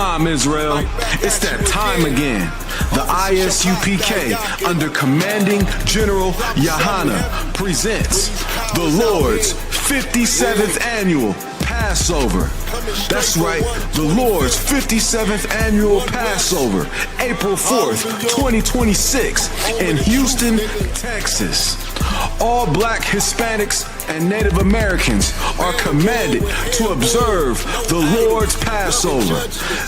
Shalom, Israel. It's that time again. The I.S.U.P.K. under commanding General YAHANNA presents the Lord's 57th annual Passover. That's right, the Lord's 57th annual Passover, April 4th, 2026 in Houston, Texas. All Black, Hispanics, and Native Americans are commanded to observe the Lord's Passover.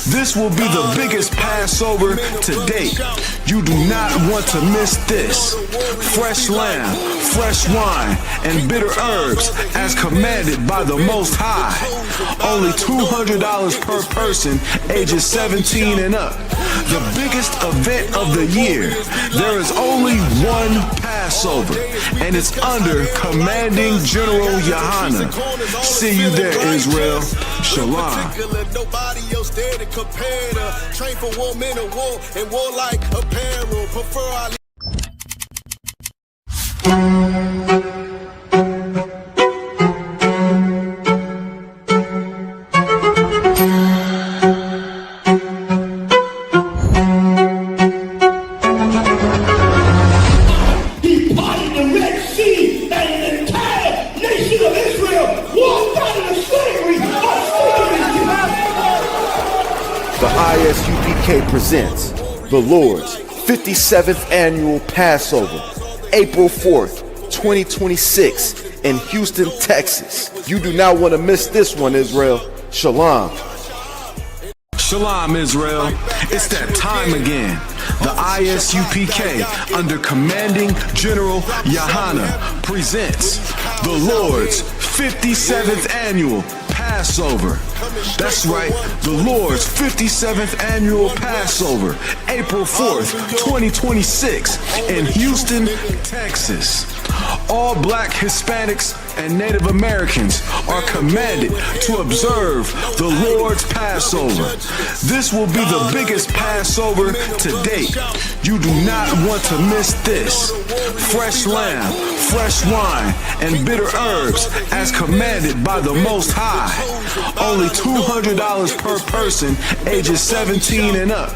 This will be the biggest Passover to date. You do not want to miss this. Fresh lamb, fresh wine, and bitter herbs as commanded by the Most High. Only $200 per person ages 17 and up. The biggest event of the year. There is only one Passover, and it's under commanding General YAHANNA. See you there, Israel. Shalom. Nobody else there to compare to. Train for war, men of war, and warlike apparel. Prefer The I.S.U.P.K. presents the Lord's 57th annual Passover, April 4th, 2026 in Houston, Texas. You do not want to miss this one, Israel. Shalom. Shalom, Israel. It's that time again. The I.S.U.P.K. under commanding General YAHANNA presents the Lord's 57th annual Passover. That's right, the Lord's 57th annual Passover, April 4th, 2026 in Houston, Texas. All Black, Hispanics, and Native Americans are commanded to observe the Lord's Passover. This will be the biggest Passover to date. You do not want to miss this. Fresh lamb, fresh wine, and bitter herbs as commanded by the Most High. Only $200 per person ages 17 and up.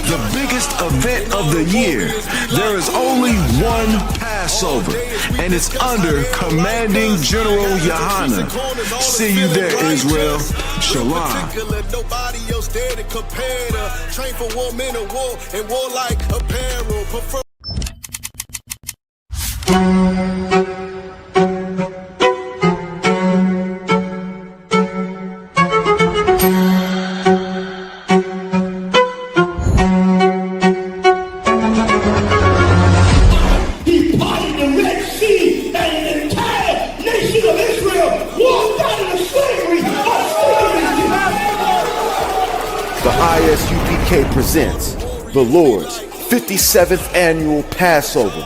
The biggest event of the year. There is only one Passover, and it's under commanding General YAHANNA. See you there, Israel. Shalom. Nobody else there to compare to. Train for war, men of war, and warlike apparel. Prefer The I.S.U.P.K. presents the Lord's 57th annual Passover,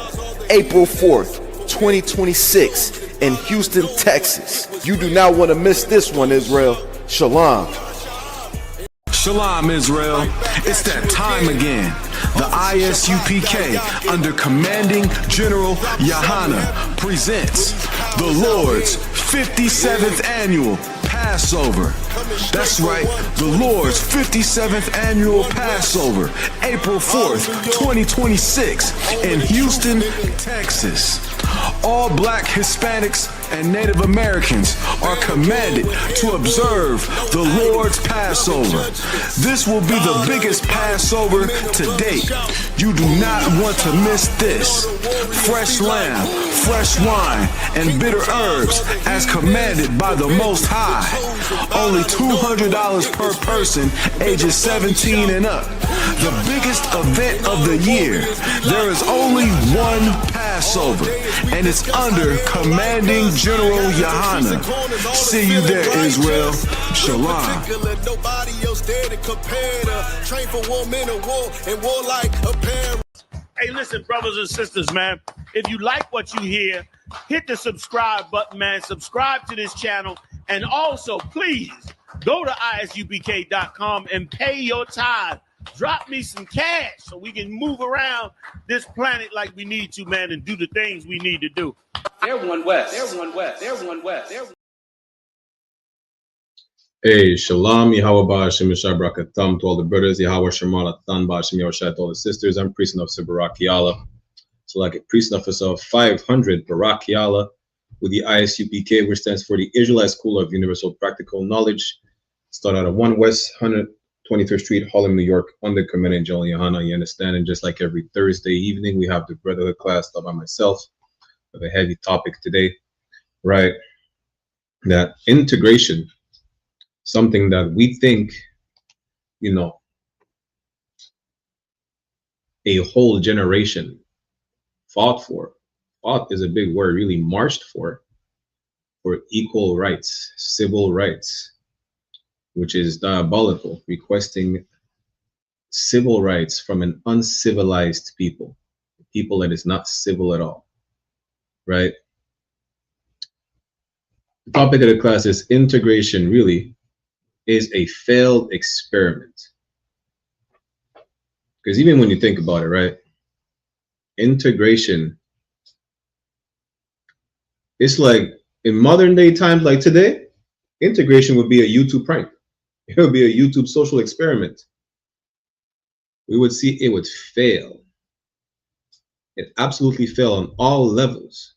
April 4th, 2026 in Houston, Texas. You do not want to miss this one, Israel. Shalom. Shalom, Israel. It's that time again. The I.S.U.P.K. under commanding General YAHANNA presents the Lord's 57th annual Passover. That's right, the Lord's 57th annual Passover, April 4th, 2026 in Houston, Texas. All Black, Hispanics, and Native Americans are commanded to observe the Lord's Passover. This will be the biggest Passover to date. You do not want to miss this. Fresh lamb, fresh wine, and bitter herbs as commanded by the Most High. Only $200 per person ages 17 and up. The biggest event of the year. There is only one Passover, and it's under commanding General YAHANNA. See you there, Israel. Shalom. Nobody else there to compare to. Train for war, men of war, and warlike apparel. Hey, listen, brothers and sisters, man. If you like what you hear, hit the subscribe button, man. Subscribe to this channel. And also, please, go to isupk.com and pay your tithe. Drop me some cash so we can move around this planet like we need to, man, and do the things we need to do. They're one West. They're one West. They're one West. They're Hey, Shalom, Yahweh Ba'ashem Yeshai Brakatam to all the brothers, Yahweh Shemar Latan Ba'ashem Yahushai to all the sisters. I'm priest and officer Barak Yala. So like a priest and officer of 500 Barak Yala with the I.S.U.P.K, which stands for the Israelite School of Universal Practical Knowledge. Start out of 1 West 123rd Street, Harlem, New York, under Commandant General YAHANNA. You understand? And just like every Thursday evening, we have the Brotherhood class taught by myself with a heavy topic today, right? That integration, something that we think, you know, a whole generation fought for. Fought is a big word, really marched for equal rights, civil rights, which is diabolical, requesting civil rights from an uncivilized people, people that is not civil at all, right? The topic of the class is integration really is a failed experiment. Because even when you think about it, right? Integration, it's like in modern day times like today, integration would be a YouTube prank. It would be a YouTube social experiment. We would see it would fail. It absolutely fail on all levels.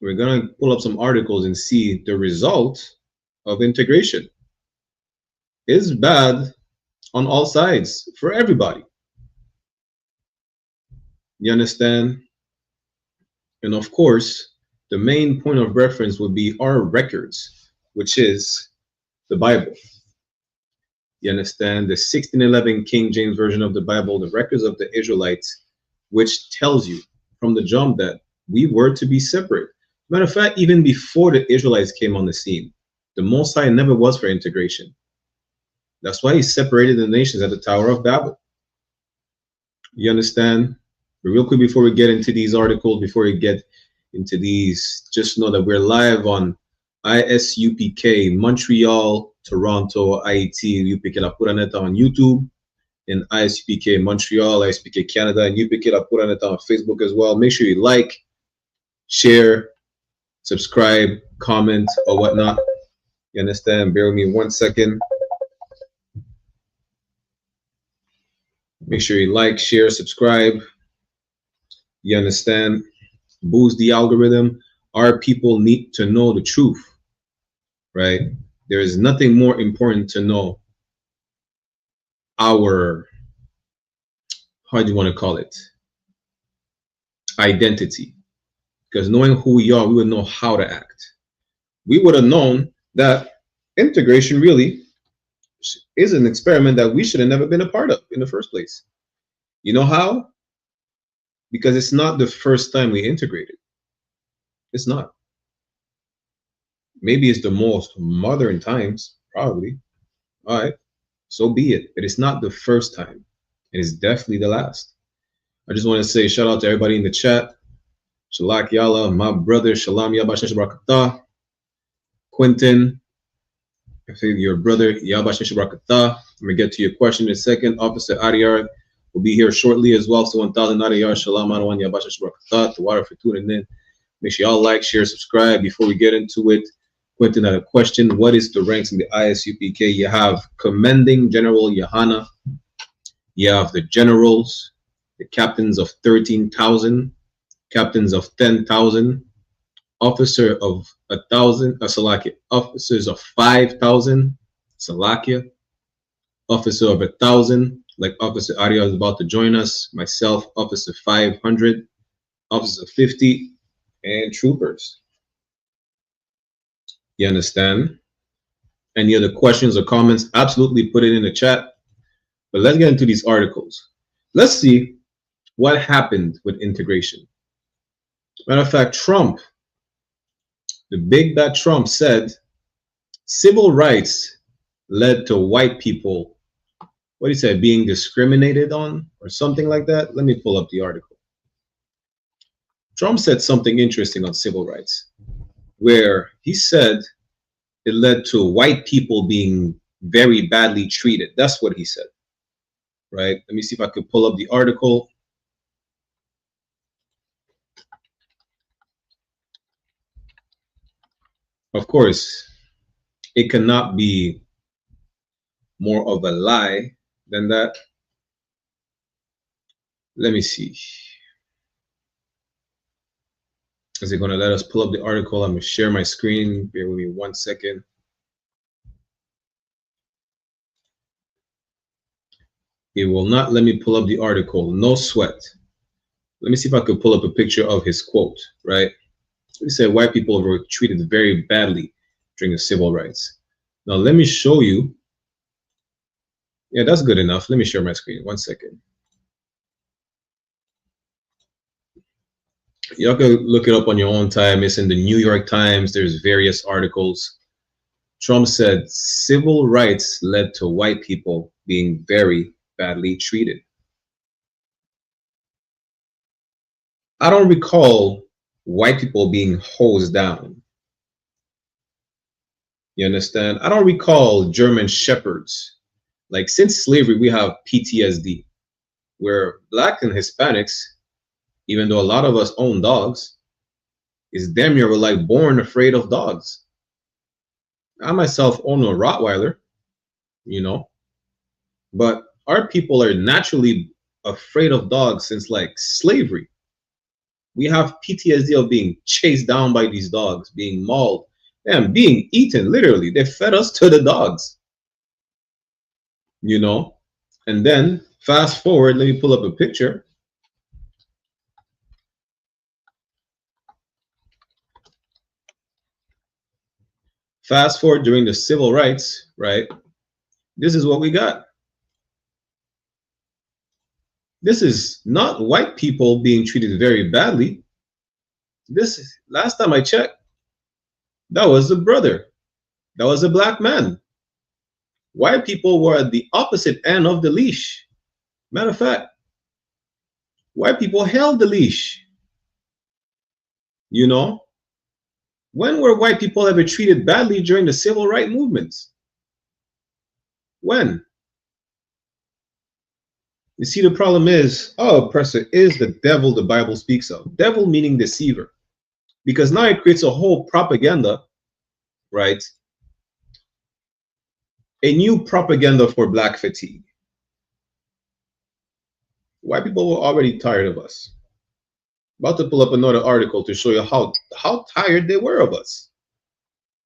We're going to pull up some articles and see the result of integration is bad on all sides for everybody. You understand? And of course, the main point of reference would be our records, which is the Bible. You understand? The 1611 King James Version of the Bible, the records of the Israelites, which tells you from the jump that we were to be separate. Matter of fact, even before the Israelites came on the scene, the Most High never was for integration. That's why he separated the nations at the Tower of Babel. You understand? But real quick, before we get into these articles, before we get into these, just know that we're live on I.S.U.P.K, Montreal, Toronto, I.T.UPK La Pura Neta on YouTube, and I.S.U.P.K Montreal, I.S.U.P.K Canada, and UPK La Pura Neta on Facebook as well. Make sure you like, share, subscribe, comment, or whatnot. You understand? Bear with me 1 second. Make sure you like, share, subscribe. You understand? Boost the algorithm. Our people need to know the truth, right? There is nothing more important to know our, how do you want to call it? Identity. Because knowing who we are, we would know how to act. We would have known that integration really is an experiment that we should have never been a part of in the first place. You know how? Because it's not the first time we integrated. It's not. Maybe it's the most modern times, probably. All right, so be it. But it's not the first time. It is definitely the last. I just want to say shout out to everybody in the chat. Shalak Yala, my brother, Shalom Yabash Brakata, Quentin, I think your brother, Yabash Brakata. I'm gonna get to your question in a second. Officer Ariyar will be here shortly as well. So 1,000 Ariyar, Shalom Anawan Yabash Brakata, the water for tuning in. Make sure y'all like, share, subscribe. Before we get into it, Quentin had a question. What is the ranks in the I.S.U.P.K? You have Commanding General YAHANNA. You have the generals, the captains of 13,000, captains of 10,000, officer of 1,000, Salakia, officers of 5,000, Salakia, officer of 1,000, like Officer Arya is about to join us, myself, officer 500, officer 50, and troopers. You understand? Any other questions or comments? Absolutely put it in the chat. But let's get into these articles. Let's see what happened with integration. Matter of fact, Trump, the big bad Trump said civil rights led to white people, what he said, being discriminated on or something like that. Let me pull up the article. Trump said something interesting on civil rights, where he said it led to white people being very badly treated. That's what he said, right? Let me see if I could pull up the article. Of course, It cannot be more of a lie than that. Let me see. Is it going to let us pull up the article? I'm going to share my screen. Bear with me 1 second. It will not let me pull up the article. No sweat. Let me see if I could pull up a picture of his quote, right? He said white people were treated very badly during the civil rights. Now, let me show you. Yeah, that's good enough. Let me share my screen. 1 second. Y'all can look it up on your own time. It's in the New York Times. There's various articles. Trump said civil rights led to white people being very badly treated. I don't recall white people being hosed down. You understand? I don't recall German shepherds. Like, since slavery, we have PTSD, where black and Hispanics, even though a lot of us own dogs, is damn near we're like born afraid of dogs. I myself own a Rottweiler, you know, but our people are naturally afraid of dogs since like slavery. We have PTSD of being chased down by these dogs, being mauled, and being eaten. Literally, they fed us to the dogs, you know. And then fast forward, let me pull up a picture. Fast forward during the civil rights, right? This is what we got. This is not white people being treated very badly. This is, last time I checked, that was a brother. That was a black man. White people were at the opposite end of the leash. Matter of fact, white people held the leash. You know? When were white people ever treated badly during the civil rights movements? When? You see, the problem is, our oppressor is the devil the Bible speaks of. Devil meaning deceiver. Because now it creates a whole propaganda, right? A new propaganda for black fatigue. White people were already tired of us. About to pull up another article to show you how tired they were of us.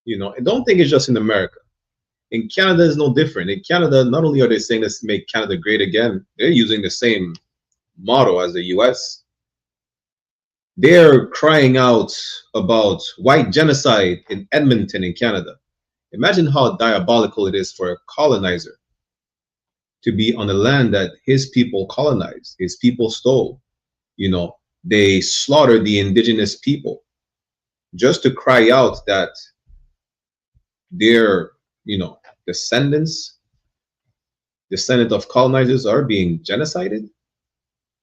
You know, I don't think it's just in America. In Canada, it's no different. In Canada, not only are they saying let's make Canada great again, they're using the same motto as the US. They're crying out about white genocide in Edmonton in Canada. Imagine how diabolical it is for a colonizer to be on the land that his people colonized, his people stole. You know, they slaughtered the indigenous people just to cry out that their, you know, descendants of colonizers are being genocided.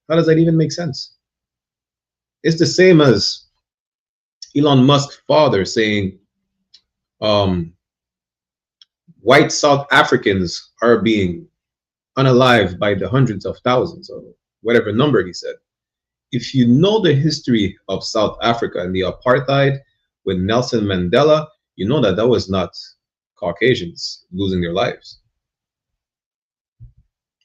How does that even make sense? It's the same as Elon Musk's father saying white South Africans are being unalived by the hundreds of thousands, or whatever number he said. If you know the history of South Africa and the apartheid with Nelson Mandela, you know that that was not Caucasians losing their lives.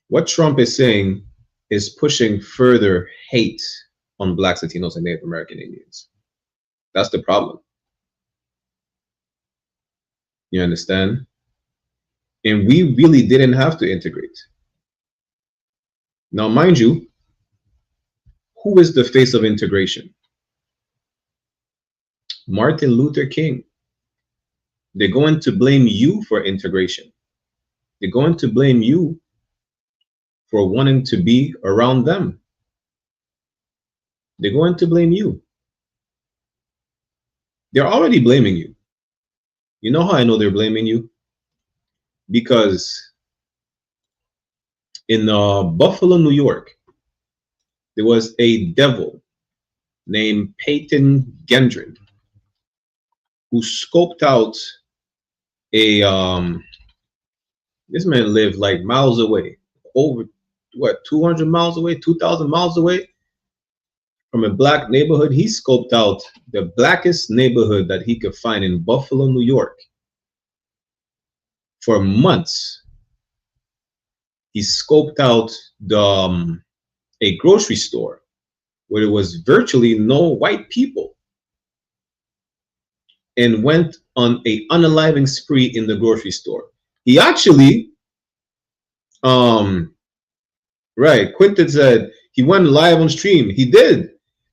What Trump is saying is pushing further hate on blacks, Latinos, and Native American Indians. That's the problem. You understand? And we really didn't have to integrate. Now, mind you, who is the face of integration? Martin Luther King. They're going to blame you for integration. They're going to blame you for wanting to be around them. They're going to blame you. They're already blaming you. You know how I know they're blaming you? Because in Buffalo, New York, there was a devil named Peyton Gendron who scoped out a this man lived like miles away, over what, 200 miles away, 2,000 miles away from a black neighborhood. He scoped out the blackest neighborhood that he could find in Buffalo, New York, for months. He scoped out a grocery store where there was virtually no white people, and went on a unaliving spree in the grocery store. He actually, right, Quinton said he went live on stream. He did.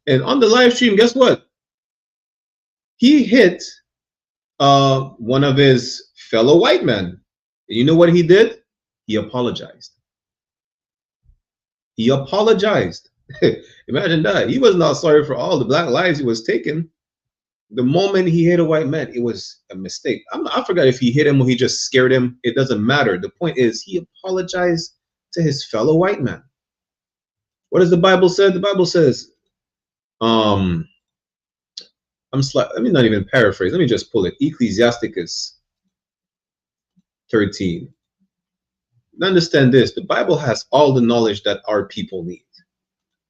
And on the live stream, guess what? He hit one of his fellow white men. And you know what he did? He apologized. He apologized. Imagine that. He was not sorry for all the black lives he was taking. The moment he hit a white man, it was a mistake. I forgot if he hit him or he just scared him. It doesn't matter. The point is, he apologized to his fellow white man. What does the Bible say? The Bible says, let me not even paraphrase. Let me just pull it. Ecclesiasticus 13. Understand this. The Bible has all the knowledge that our people need.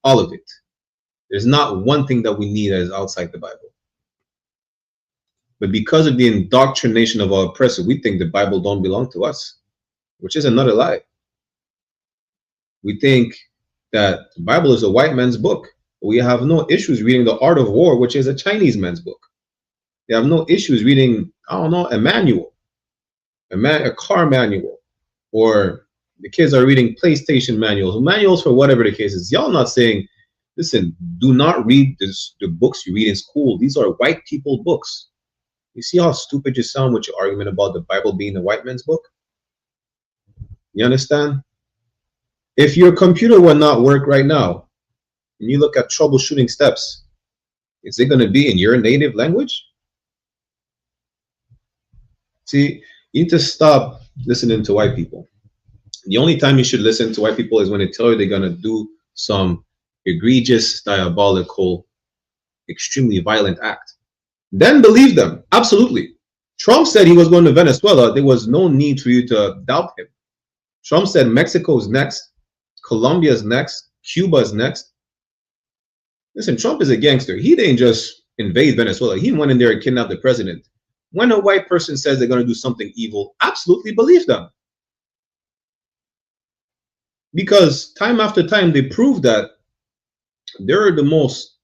All of it. There's not one thing that we need that is outside the Bible. But because of the indoctrination of our oppressor, we think the Bible don't belong to us, which is another lie. We think that the Bible is a white man's book. We have no issues reading The Art of War, which is a Chinese man's book. They have no issues reading, I don't know, a manual, a car manual, or the kids are reading PlayStation manuals for whatever the case is. Y'all not saying, listen, do not read the books you read in school. These are white people books. You see how stupid you sound with your argument about the Bible being a white man's book? You understand? If your computer will not work right now, and you look at troubleshooting steps, is it going to be in your native language? See, you need to stop listening to white people. The only time you should listen to white people is when they tell you they're going to do some egregious, diabolical, extremely violent act. Then believe them. Absolutely. Trump said he was going to Venezuela. There was no need for you to doubt him. Trump said Mexico's next, Colombia's next, Cuba's next. Listen, Trump is a gangster. He didn't just invade Venezuela. He went in there and kidnapped the president. When a white person says they're going to do something evil, absolutely believe them. Because time after time, they prove that they're the most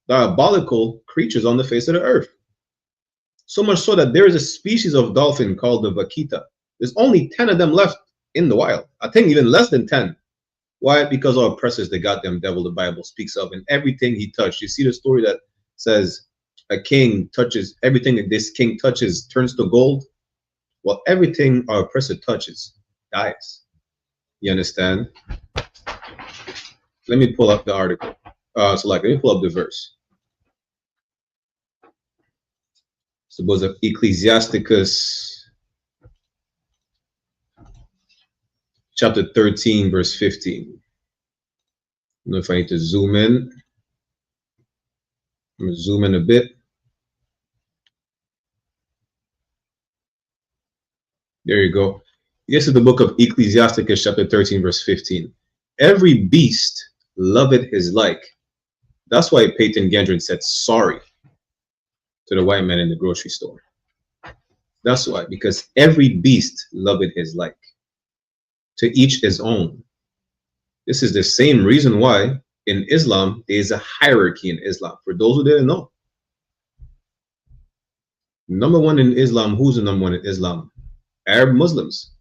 diabolical creatures on the face of the earth. So much so that there is a species of dolphin called the vaquita. There's only 10 of them left in the wild. I think even less than 10. Why? Because our oppressors, the goddamn devil the Bible speaks of, and everything he touched. You see the story that says a king touches, everything that this king touches turns to gold? Well, everything our oppressor touches dies. You understand? Let me pull up the article. Let me pull up the verse. Suppose of Ecclesiasticus chapter 13, verse 15. I don't know if I need to zoom in. I'm going to zoom in a bit. There you go. This is the book of Ecclesiasticus chapter 13, verse 15. Every beast loveth his like. That's why Peyton Gendron said sorry to the white man in the grocery store. That's why, because every beast loveth his like. To each his own. This is the same reason why in Islam there is a hierarchy in Islam. For those who didn't know. Number one in Islam, who's the number one in Islam? Arab Muslims.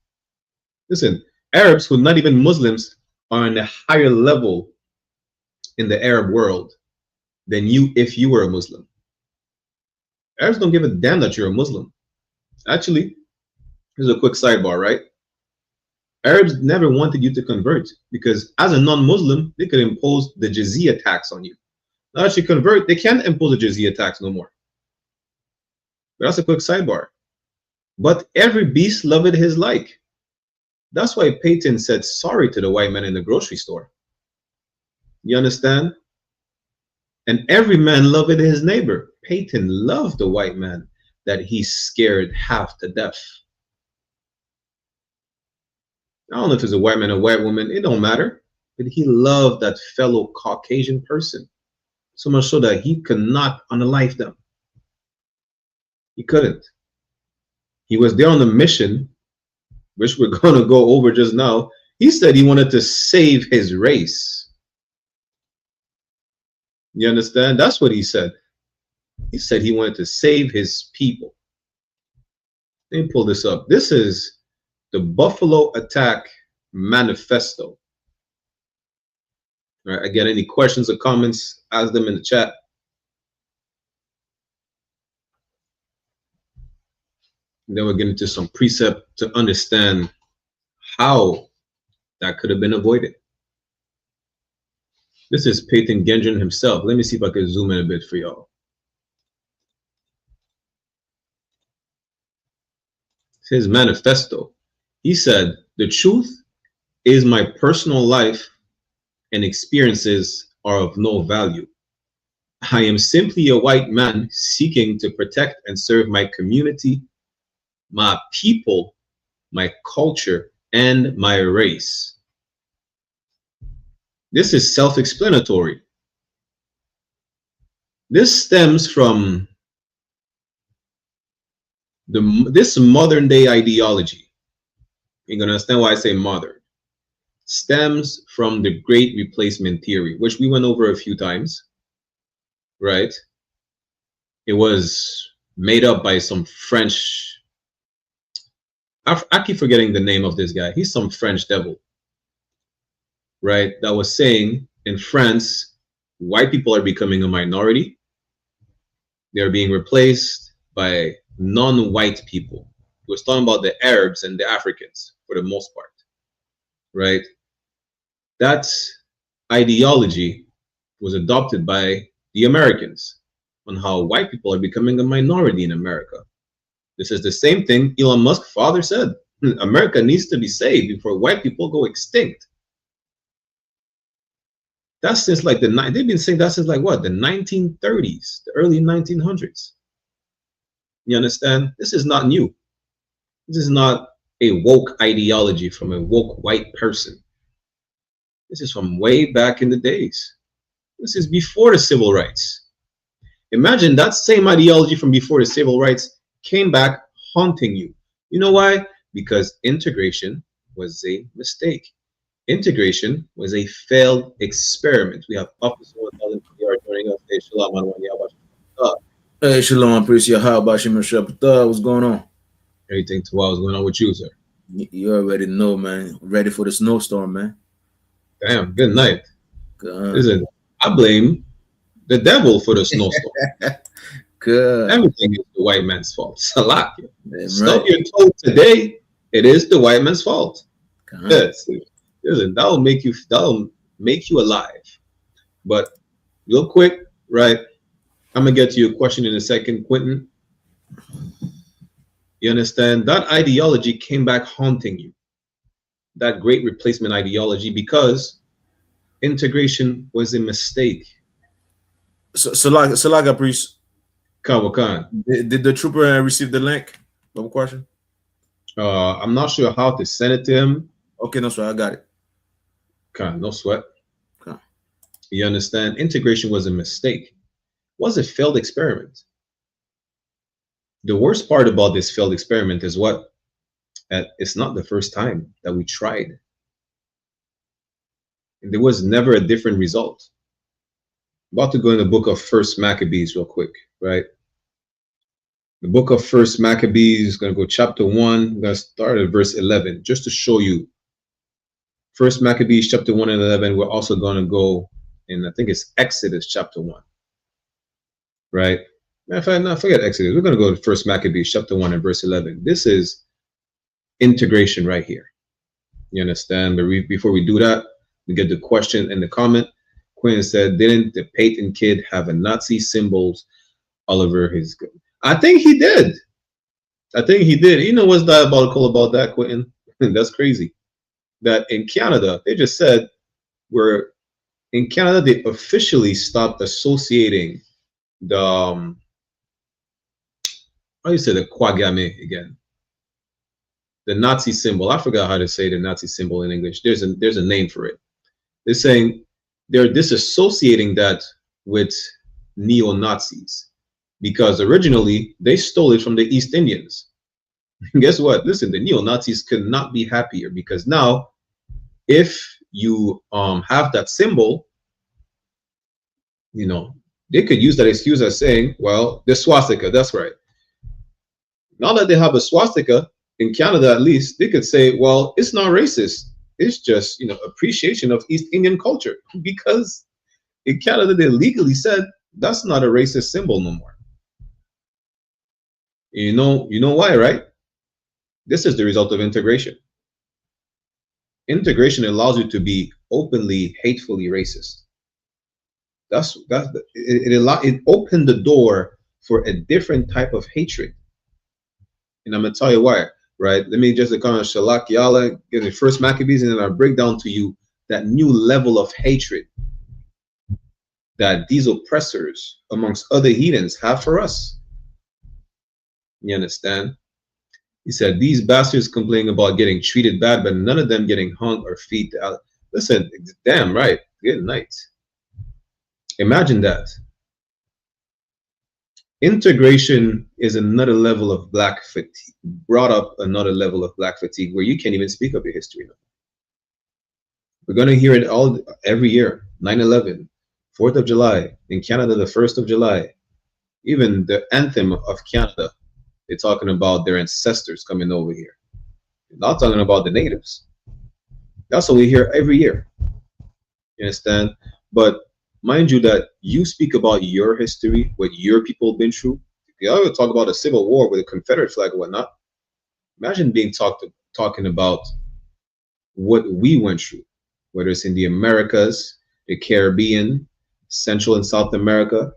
Listen, Arabs who are not even Muslims are on a higher level in the Arab world than you if you were a Muslim. Arabs don't give a damn that you're a Muslim. Actually, here's a quick sidebar, right? Arabs never wanted you to convert because as a non-Muslim, they could impose the jizya tax on you. Now that you convert, they can't impose a jizya tax no more. But that's a quick sidebar. But every beast loveth his like. That's why Peyton said sorry to the white man in the grocery store. You understand? And every man loveth his neighbor. Peyton loved the white man that he scared half to death. I don't know if it's a white man or a white woman, it don't matter. But he loved that fellow Caucasian person. So much so that he could not unalive them. He couldn't. He was there on a mission which we're going to go over just now, he said he wanted to save his race. You understand? That's what he said. He said he wanted to save his people. Let me pull this up. This is the Buffalo Attack Manifesto. All right, again, any questions or comments, ask them in the chat. And then we'll get into some precept to understand how that could have been avoided. This is Peyton Gendron himself. Let me see if I can zoom in a bit for y'all. His manifesto. He said, "The truth is my personal life and experiences are of no value. I am simply a white man seeking to protect and serve my community, my people, my culture, and my race." This is self-explanatory. This stems from this modern day ideology. You're going to understand why I say modern. Stems from the Great Replacement Theory, which we went over a few times, right? It was made up by some French, I keep forgetting the name of this guy. He's some French devil, right? That was saying in France, white people are becoming a minority. They're being replaced by non-white people. He was talking about the Arabs and the Africans for the most part, right? That ideology was adopted by the Americans on how white people are becoming a minority in America. This is the same thing Elon Musk's father said. America needs to be saved before white people go extinct. That's since like they've been saying that since like what, the 1930s, the early 1900s. You understand? This is not new. This is not a woke ideology from a woke white person. This is from way back in the days. This is before the civil rights. Imagine that same ideology from before the civil rights came back haunting you. You know why? Because integration was a mistake. Integration was a failed experiment. We have Officer 1000 joining us. Hey, Shalom. Hey, Shalom, priest. How about you? What's going on? Everything to what was going on with you, sir? You already know, man. Ready for the snowstorm, man. Damn, good night. Listen, I blame the devil for the snowstorm. Good. Everything is the white man's fault. Salak. Stuff Right. you're told today, it is the white man's fault. Yes. Listen, that'll make you alive. But real quick, right? I'm gonna get to your question in a second, Quentin. You understand? That ideology came back haunting you. That great replacement ideology, because integration was a mistake. So like priest. Khan. Did the trooper receive the link? No question. I'm not sure how to send it to him. Okay, no sweat. I got it. Khan, no sweat. Okay. You understand? Integration was a mistake. It was a failed experiment. The worst part about this failed experiment is what? It's not the first time that we tried. And there was never a different result. About to go in the book of First Maccabees real quick, right? The book of First Maccabees is going to go chapter 1. I'm going to start at verse 11 just to show you. First Maccabees chapter 1 and 11. We're also going to go in, I think it's Exodus chapter 1, right? Forget Exodus. We're going to go to First Maccabees chapter 1 and verse 11. This is integration right here. You understand? But before we do that, we get the question in the comment. Quinn said, "Didn't the Peyton kid have a Nazi symbols all over his?" I think he did. You know what's diabolical about that, Quentin? That's crazy. That in Canada, they just said in Canada they officially stopped associating the how do you say the kwagame again? The Nazi symbol. I forgot how to say the Nazi symbol in English. There's a name for it. They're saying they're disassociating that with neo-Nazis because originally they stole it from the East Indians. Guess what? Listen, the neo-Nazis could not be happier, because now if you have that symbol, you know, they could use that excuse as saying, well, the swastika, that's right. Now that they have a swastika in Canada, at least they could say, well, it's not racist. It's just, you know, appreciation of East Indian culture, because in Canada they legally said that's not a racist symbol no more. You know why, right? This is the result of integration. Integration allows you to be openly, hatefully racist. It opened the door for a different type of hatred. And I'm gonna tell you why, right? Let me just kind of Shalak get the first Maccabees, and then I'll break down to you that new level of hatred that these oppressors, amongst other heathens, have for us. You understand? He said, these bastards complaining about getting treated bad, but none of them getting hung or feet out. Listen, damn right. Good night. Imagine that. Integration is another level of black fatigue, brought up another level of black fatigue where you can't even speak of your history now. We're going to hear it every year. 9/11, 4th of July, in Canada, the 1st of July. Even the anthem of Canada, they're talking about their ancestors coming over here. They're not talking about the natives. That's what we hear every year. You understand? But mind you that you speak about your history, what your people have been through. You ever talk about a civil war with a Confederate flag or whatnot? Imagine being talking about what we went through, whether it's in the Americas, the Caribbean, Central and South America.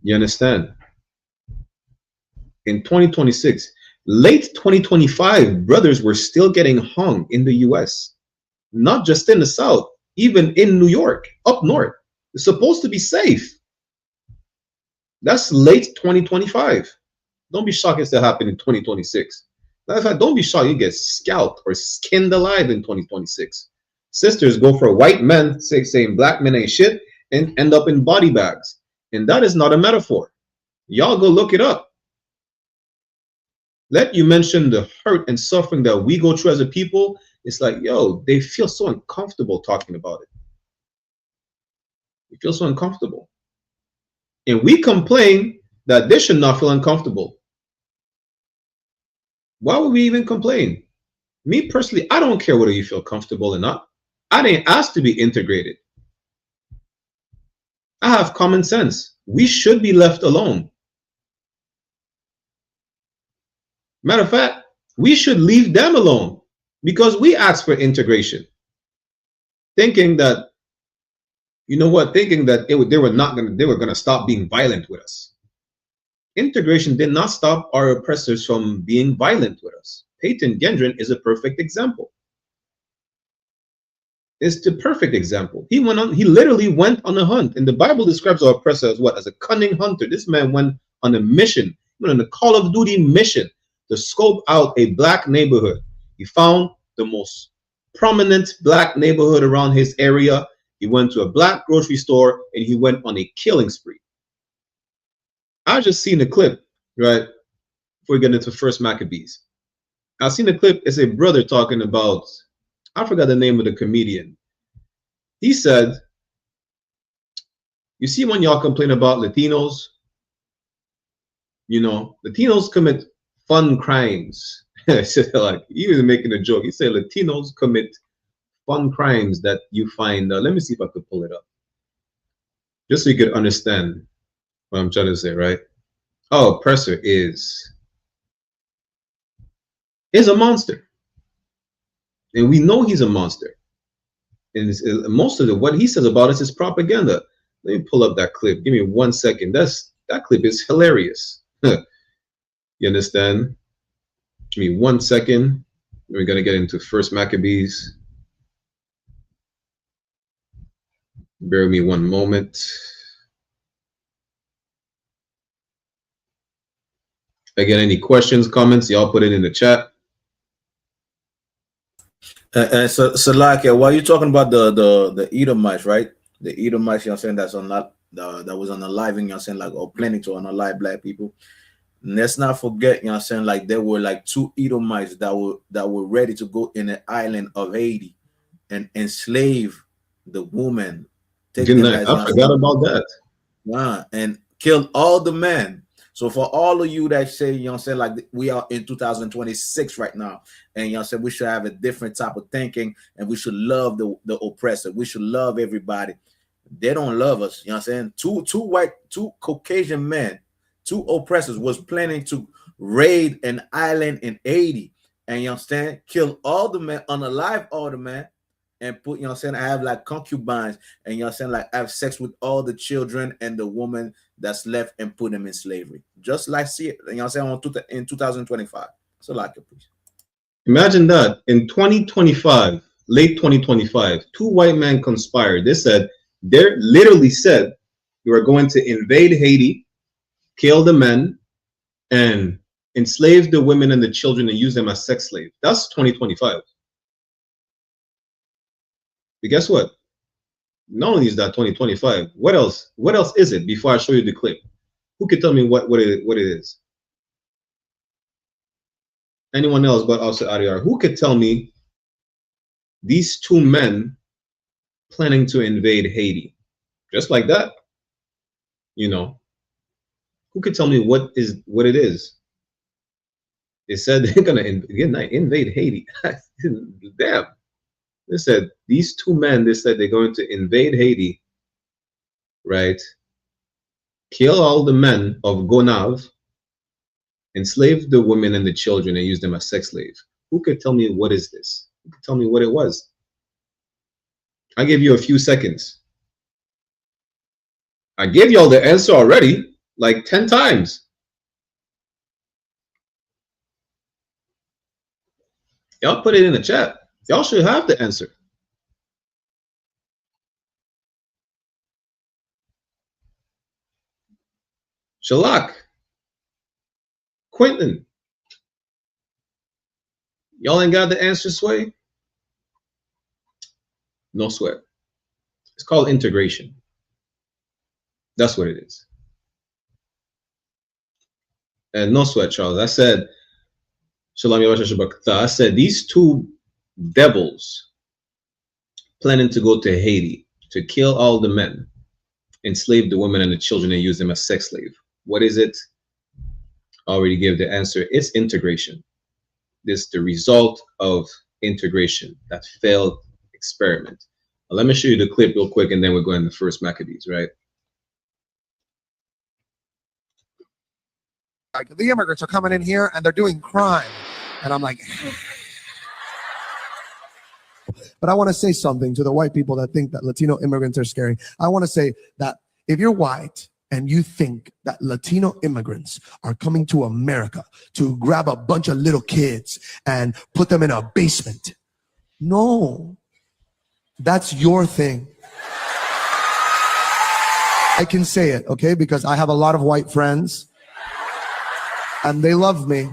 You understand? In 2026, late 2025, brothers were still getting hung in the US, not just in the South, even in New York, up north. It's supposed to be safe. That's late 2025. Don't be shocked it's to happen in 2026. Matter of fact, don't be shocked you get scalped or skinned alive in 2026. Sisters go for white men saying black men ain't shit and end up in body bags. And that is not a metaphor. Y'all go look it up. Let you mention the hurt and suffering that we go through as a people. It's like, yo, they feel so uncomfortable talking about it. They feel so uncomfortable. And we complain that they should not feel uncomfortable. Why would we even complain? Me personally, I don't care whether you feel comfortable or not. I didn't ask to be integrated. I have common sense. We should be left alone. Matter of fact, we should leave them alone because we asked for integration, thinking that, you know what, thinking that they were going to stop being violent with us. Integration did not stop our oppressors from being violent with us. Peyton Gendron is a perfect example. It's the perfect example. He literally went on a hunt, and the Bible describes our oppressor as what? As a cunning hunter. This man went on a mission, went on a Call of Duty mission to scope out a black neighborhood. He found the most prominent black neighborhood around his area. He went to a black grocery store and he went on a killing spree. I just seen a clip, right, before we get into First Maccabees. I seen a clip. It's a brother talking about, I forgot the name of the comedian. He said, you see when y'all complain about Latinos, you know, Latinos commit fun crimes. Like, he was making a joke. He said Latinos commit fun crimes that you find. Let me see if I could pull it up, just so you could understand what I'm trying to say, right? Our oppressor is a monster, and we know he's a monster. And most of what he says about us is propaganda. Let me pull up that clip. Give me 1 second. That clip is hilarious. You understand? Give me 1 second. We're gonna get into First Maccabees. Bear with me 1 moment. Again, any questions, comments, y'all put it in the chat. So Salakia, while you're talking about the Edomites, right? The Edomites, you know what I'm saying, that was on the live, and you know what I'm saying, like, or planning to unalive black people. Let's not forget, you know what I'm saying, like there were like 2 Edomites that were ready to go in the island of Haiti and enslave the woman, take Good them night. as, you I know what I'm forgot saying, about that. and killed all the men. So for all of you that say, you know what I'm saying, like we are in 2026 right now, and you know what I'm saying, we should have a different type of thinking, and we should love the oppressor. We should love everybody. They don't love us, you know what I'm saying? Two Caucasian men, 2 oppressors was planning to raid an island in Haiti, and you understand, kill all the men, unalive all the men, and put, you know what I'm saying, I have like concubines, and you know what I'm saying, like I have sex with all the children and the woman that's left and put them in slavery. Just like see it, you know what I'm saying, in 2025. So like it, please. Imagine that in 2025, late 2025, 2 white men conspired. They literally said we were going to invade Haiti, kill the men, and enslave the women and the children and use them as sex slaves. That's 2025. But guess what? Not only is that 2025, what else? What else is it? Before I show you the clip, who could tell me what it is? Anyone else but also Ariar? Who could tell me these 2 men planning to invade Haiti, just like that? You know, who could tell me what it is? They said they're gonna invade Haiti. Damn. They said these 2 men. They said they're going to invade Haiti, right? Kill all the men of Gonav, enslave the women and the children, and use them as sex slaves. Who could tell me what is this? Who could tell me what it was? I give you a few seconds. I gave y'all the answer already, like 10 times. Y'all put it in the chat. Y'all should have the answer. Shalak, Quentin, y'all ain't got the answer, Sway? No sweat. It's called integration. That's what it is. And no sweat, Charles. I said, Shalom Yavashashabakta. I said these 2 devils planning to go to Haiti to kill all the men, enslave the women and the children, and use them as sex slaves. What is it? I already gave the answer. It's integration. This is the result of integration, that failed experiment. Now, let me show you the clip real quick, and then we're going to First Maccabees, right? Like, the immigrants are coming in here and they're doing crime. And I'm like, but I want to say something to the white people that think that Latino immigrants are scary. I want to say that if you're white and you think that Latino immigrants are coming to America to grab a bunch of little kids and put them in a basement, no, that's your thing. I can say it, okay? Because I have a lot of white friends and they love me.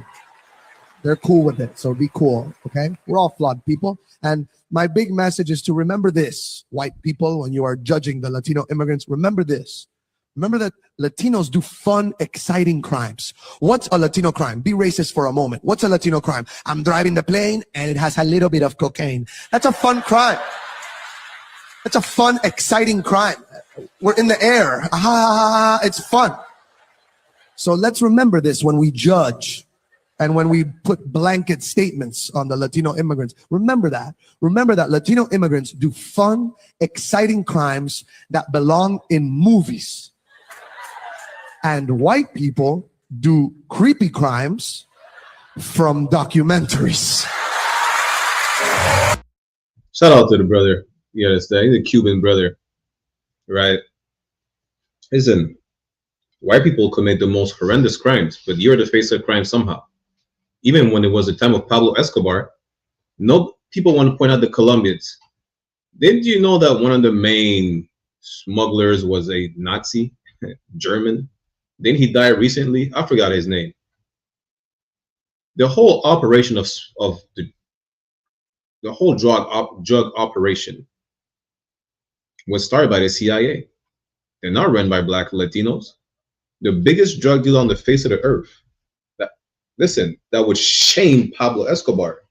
They're cool with it, so be cool, okay? We're all flawed people. And my big message is to remember this, white people, when you are judging the Latino immigrants, remember this. Remember that Latinos do fun, exciting crimes. What's a Latino crime? Be racist for a moment. What's a Latino crime? I'm driving the plane and it has a little bit of cocaine. That's a fun crime. That's a fun, exciting crime. We're in the air. Ah, it's fun. So let's remember this when we judge and when we put blanket statements on the Latino immigrants. Remember that. Remember that Latino immigrants do fun, exciting crimes that belong in movies. And white people do creepy crimes from documentaries. Shout out to the brother. You understand? He's a Cuban brother, right? Listen, white people commit the most horrendous crimes, but you're the face of crime somehow. Even when it was the time of Pablo Escobar, no people want to point out the Colombians. Did you know that one of the main smugglers was a Nazi, German? Then he died recently. I forgot his name. The whole operation of the whole drug operation was started by the CIA. They're not run by Black Latinos. The biggest drug dealer on the face of the earth listen, that would shame Pablo Escobar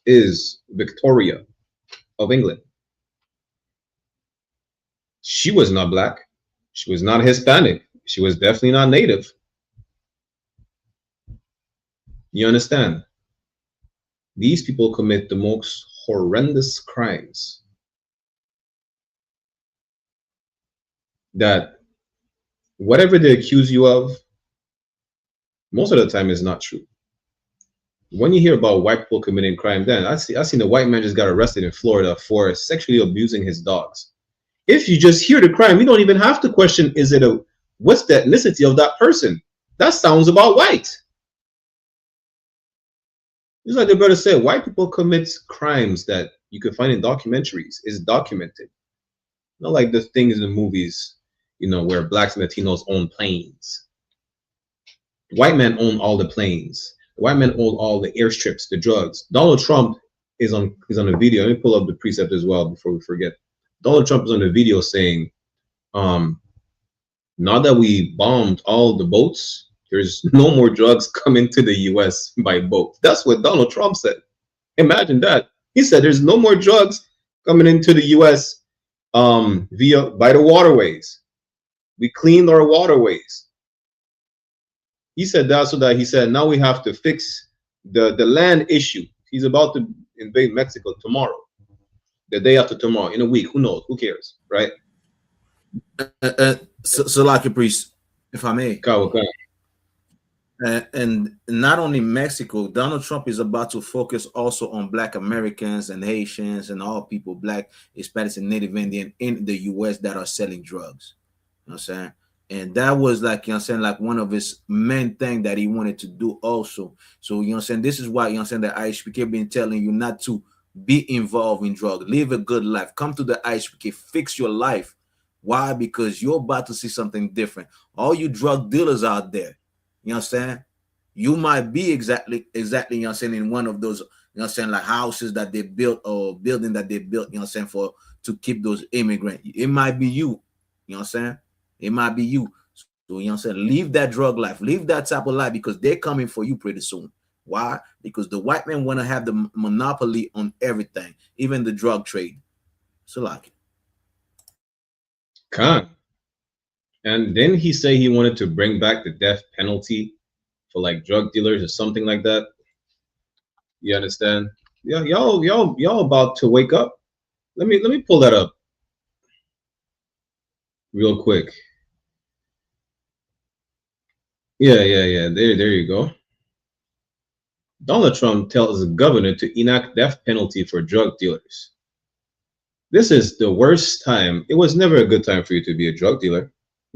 is Victoria of England. She was not black. She was not Hispanic. She was definitely not native. You understand? These people commit the most horrendous crimes that whatever they accuse you of, most of the time is not true. When you hear about white people committing crime, then I seen a white man just got arrested in Florida for sexually abusing his dogs. If you just hear the crime, you don't even have to question, what's the ethnicity of that person? That sounds about white. Just like the brother said, white people commit crimes that you can find in documentaries. It's documented. Not like the things in the movies, where blacks and Latinos own planes. White men own all the planes. White men own all the airstrips, the drugs. Donald Trump is on a video. Let me pull up the precept as well before we forget. Donald Trump is on a video saying, now that we bombed all the boats, there's no more drugs coming to the US by boat. That's what Donald Trump said. Imagine that. He said there's no more drugs coming into the US by the waterways. We cleaned our waterways. He said that so that he said now we have to fix the land issue. He's about to invade Mexico tomorrow. The day after tomorrow, in a week, who knows? Who cares, right? So like a priest, if I may. And not only Mexico, Donald Trump is about to focus also on Black Americans and Haitians and all people, Black, Hispanics, and Native Indian in the U.S. that are selling drugs. You know what I'm saying? And that was like, like one of his main thing that he wanted to do also. So, this is why, that I.S.U.P.K been telling you not to be involved in drugs. Live a good life. Come to the I.S.U.P.K. Fix your life. Why? Because you're about to see something different. All you drug dealers out there, you might be exactly, in one of those, like houses that they built or building that they built, for to keep those immigrants. It might be you, It might be you. So, leave that drug life, leave that type of life because they're coming for you pretty soon. Why? Because the white men want to have the monopoly on everything, even the drug trade. So like and then he say he wanted to bring back the death penalty for like drug dealers or something like that. You understand? Yeah, y'all about to wake up. Let me pull that up real quick. Yeah. There you go. Donald Trump tells the governor to enact death penalty for drug dealers. This is the worst time. It was never a good time for you to be a drug dealer.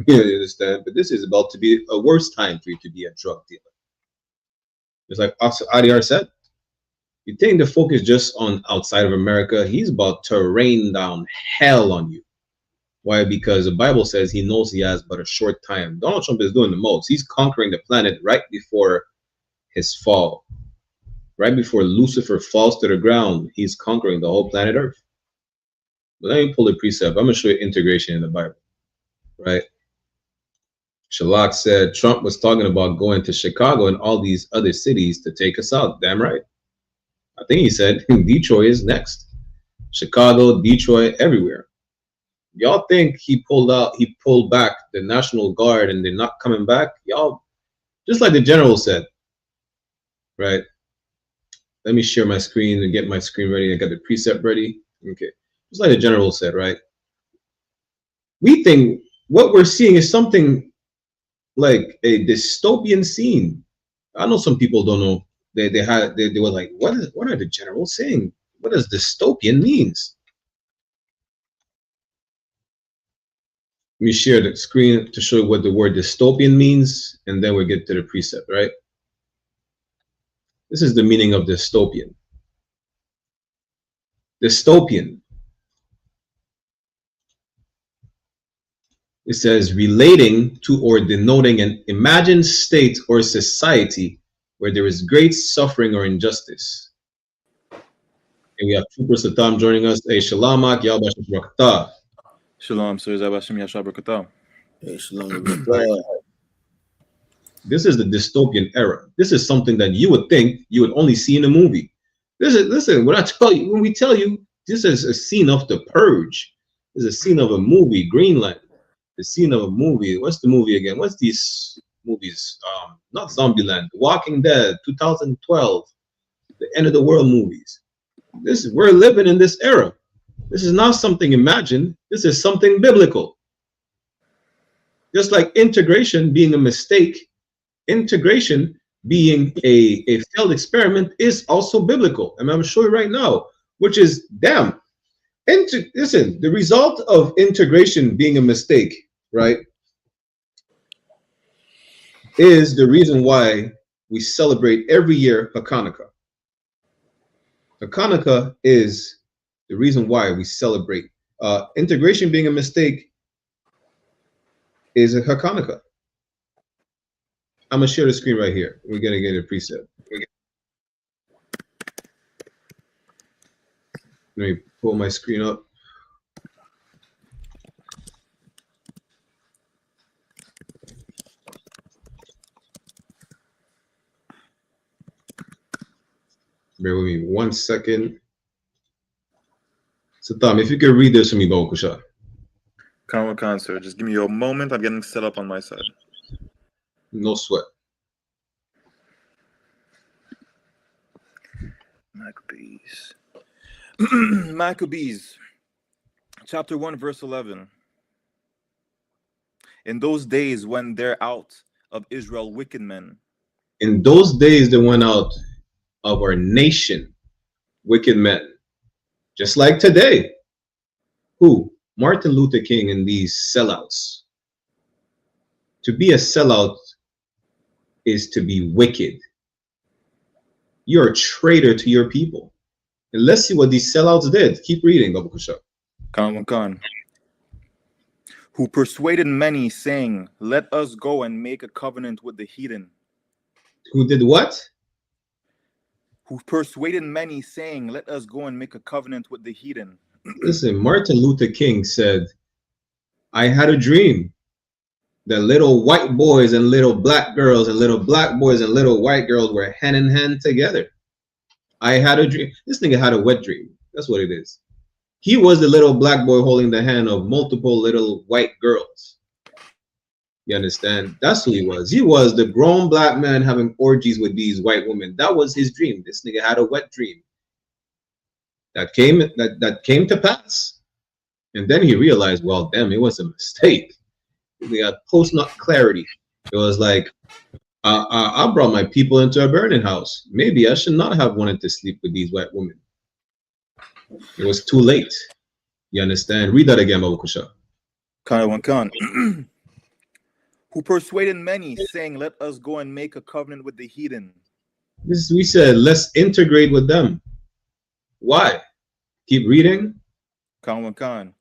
You understand? But this is about to be a worse time for you to be a drug dealer. Just like Adiar said, you think the focus just on outside of America, he's about to rain down hell on you. Why? Because the Bible says he knows he has but a short time. Donald Trump is doing the most. He's conquering the planet right before his fall. Right before Lucifer falls to the ground, he's conquering the whole planet Earth. But let me pull the precept. I'm going to show you integration in the Bible. Right? SHALAM said Trump was talking about going to Chicago and all these other cities to take us out. Damn right. I think he said Detroit is next. Chicago, Detroit, everywhere. Y'all think he pulled back the National Guard and they're not coming back? Y'all, just like the general said, right? Let me share my screen and get my screen ready. I got the precept ready. Okay. Just like the general said, right? We think what we're seeing is something like a dystopian scene. I know some people don't know. They were like, what are the generals saying? What does dystopian means? Let me share the screen to show you what the word dystopian means, and then we'll get to the precept, right? This is the meaning of dystopian. Dystopian. It says relating to or denoting an imagined state or society where there is great suffering or injustice. And we have Trooper Satam joining us. Hey, Shalamak, Yahweh Barakatah. Shalom, so Yahweh Yashua Barakatah. Hey, shalom. This is the dystopian era. This is something that you would think you would only see in a movie. Listen, when we tell you this is a scene of The Purge, this is a scene of a movie, Greenland, the scene of a movie. What's the movie again? What's these movies? Not Zombieland, Walking Dead, 2012, the end of the world movies. We're living in this era. This is not something imagined. This is something biblical. Just like integration being a mistake, integration being a failed experiment is also biblical. And I'm going to show you right now, which is, damn. Listen, the result of integration being a mistake, right, is the reason why we celebrate every year Hanukkah. Hanukkah is the reason why we celebrate. Integration being a mistake is a Hanukkah. I'm gonna share the screen right here. We're gonna get a preset. Let me pull my screen up. Bear with me 1 second. So Tom, if you could read this for me, Bawakusha. Khan, sir. Just give me a moment. I'm getting set up on my side. No sweat. Maccabees, chapter 1, verse 11. In those days when they're out of Israel wicked men. In those days that went out of our nation wicked men. Just like today. Who? Martin Luther King and these sellouts. To be a sellout is to be wicked. You're a traitor to your people. And let's see what these sellouts did. Keep reading, Babakusha. Khan. Who persuaded many, saying, let us go and make a covenant with the heathen. Who did what? Who persuaded many, saying, let us go and make a covenant with the heathen. Listen, Martin Luther King said, I had a dream that little white boys and little black girls and little black boys and little white girls were hand in hand together. I had a dream. This nigga had a wet dream. That's what it is. He was the little black boy holding the hand of multiple little white girls. You understand? That's who he was. He was the grown black man having orgies with these white women. That was his dream. This nigga had a wet dream. That came to pass. And then he realized, well, damn, it was a mistake. They got post-nut clarity. It was like, I brought my people into a burning house. Maybe I should not have wanted to sleep with these white women. It was too late. You understand? Read that again, Babakusha. Khan. Who persuaded many, saying, let us go and make a covenant with the heathen. We said, let's integrate with them. Why? Keep reading. Khan.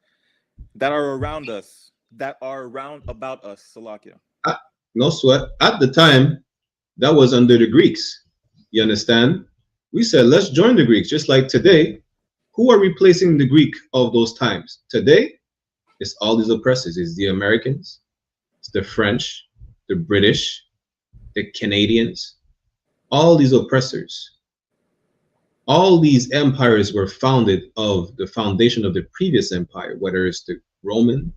That are around us, that are round about us, Salakia. No sweat. At the time, that was under the Greeks. You understand? We said, let's join the Greeks. Just like today, who are replacing the Greek of those times? Today, it's all these oppressors. It's the Americans, it's the French, the British, the Canadians, all these oppressors. All these empires were founded of the foundation of the previous empire, whether it's the Roman,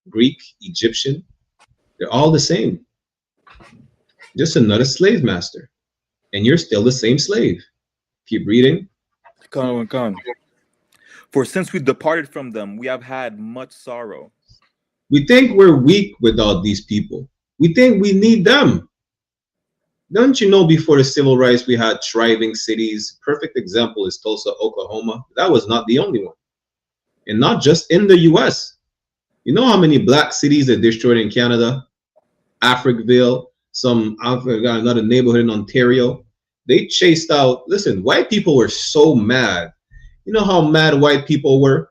Greek, Egyptian, they're all the same. Just another slave master. And you're still the same slave. Keep reading. Khan. For since we departed from them, we have had much sorrow. We think we're weak without these people. We think we need them. Don't you know before the civil rights we had thriving cities? Perfect example is Tulsa, Oklahoma. That was not the only one. And not just in the US. You know how many black cities they destroyed in Canada? Africville, another neighborhood in Ontario. They chased out, listen, white people were so mad. You know how mad white people were?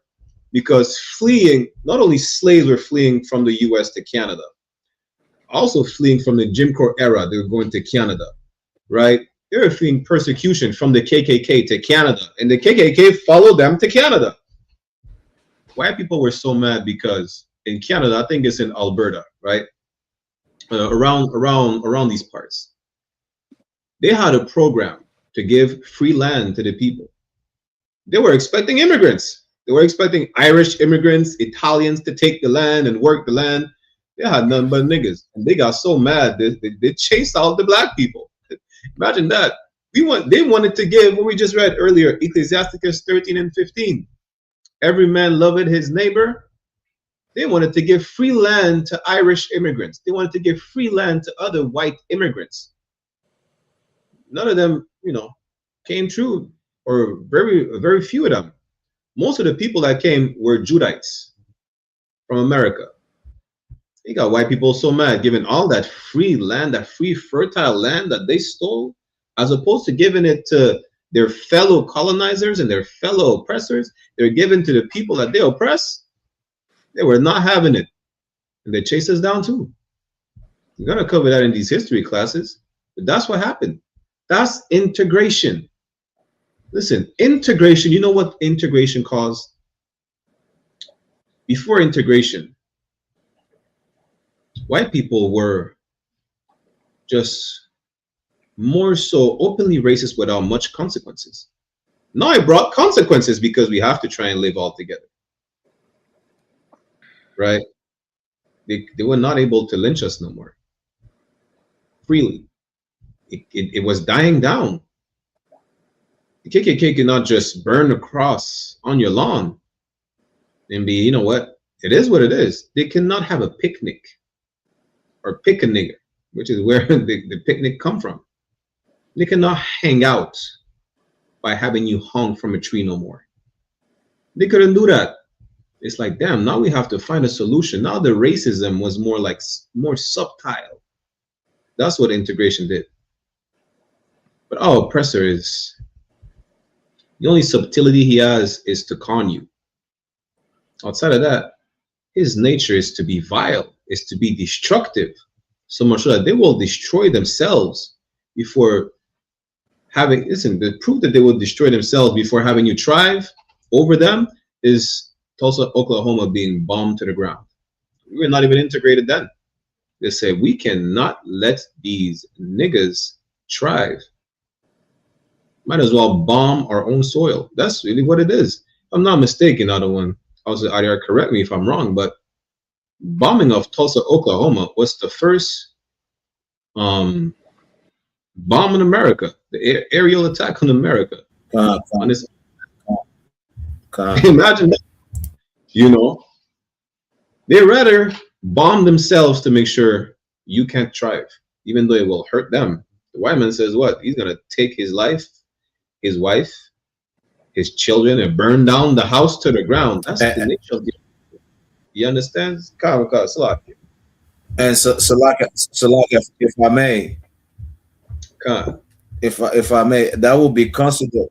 Because fleeing, not only slaves were fleeing from the US to Canada, also fleeing from the Jim Crow era, they were going to Canada, right? They were fleeing persecution from the KKK to Canada, and the KKK followed them to Canada. White people were so mad because in Canada, I think it's in Alberta, right? around these parts. They had a program to give free land to the people. They were expecting immigrants. They were expecting Irish immigrants, Italians to take the land and work the land. They had none but niggas. And they got so mad they chased out the black people. Imagine that. They wanted to give what we just read earlier, Ecclesiasticus 13 and 15. Every man loveth his neighbor. They wanted to give free land to Irish immigrants. They wanted to give free land to other white immigrants. None of them, came true, or very few of them. Most of the people that came were Judites from America. They got white people so mad, giving all that free land, that free fertile land that they stole, as opposed to giving it to their fellow colonizers and their fellow oppressors. They're giving to the people that they oppress. They were not having it. And they chased us down too. We're going to cover that in these history classes. But that's what happened. That's integration. Listen, integration, you know what integration caused? Before integration, white people were just more so openly racist without much consequences. Now it brought consequences because we have to try and live all together. Right? They were not able to lynch us no more freely. It was dying down. The KKK cannot just burn a cross on your lawn and be, you know what? It is what it is. They cannot have a picnic or pick a nigger, which is where the picnic come from. They cannot hang out by having you hung from a tree no more. They couldn't do that. It's like, damn, now we have to find a solution. Now the racism was more subtle. That's what integration did. But our oppressor is, the only subtlety he has is to con you. Outside of that, his nature is to be vile, is to be destructive. So much so that they will destroy themselves before having, listen, the proof that they will destroy themselves before having you thrive over them is Tulsa, Oklahoma being bombed to the ground. We were not even integrated then. They say, we cannot let these niggas thrive. Might as well bomb our own soil. That's really what it is. If I'm not mistaken, other one, Adia, correct me if I'm wrong, but bombing of Tulsa, Oklahoma was the first bomb in America, the aerial attack on America. Imagine that. They rather bomb themselves to make sure you can't thrive, even though it will hurt them. The white man says what? He's going to take his life, his wife, his children, and burn down the house to the ground. That's the nature of it. You understand? And so if I may, if I may, that would be considered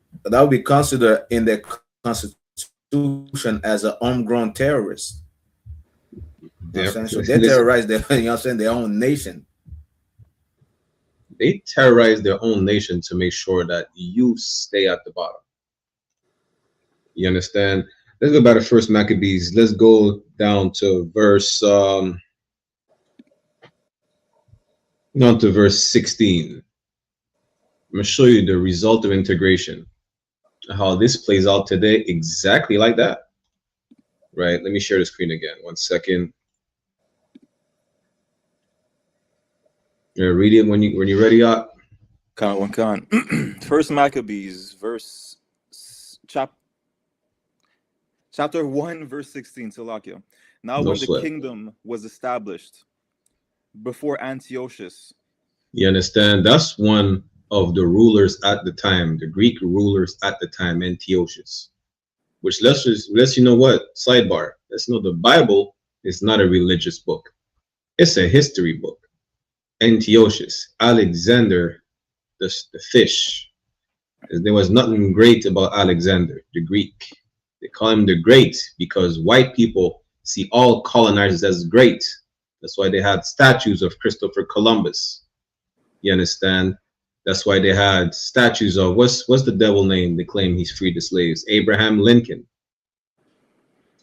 in the Constitution as a homegrown terrorist. So they terrorize their own nation. They terrorize their own nation to make sure that you stay at the bottom. You understand? Let's go back to First Maccabees. Let's go down to verse 16. I'm gonna show you the result of integration, how this plays out today, exactly like that. Right? Let me share the screen again. 1 second. Read it when you're ready. First Maccabees, chapter 1, verse 16. Salakia. Now, when the kingdom was established before Antiochus. You understand? That's one of the rulers at the time, the Greek rulers at the time, Antiochus. Which lets you know what? Sidebar. Let's know the Bible is not a religious book. It's a history book. Antiochus, Alexander, the fish. There was nothing great about Alexander, the Greek. They call him the Great because white people see all colonizers as great. That's why they had statues of Christopher Columbus. You understand? That's why they had statues of what's the devil name? They claim he's freed the slaves. Abraham Lincoln.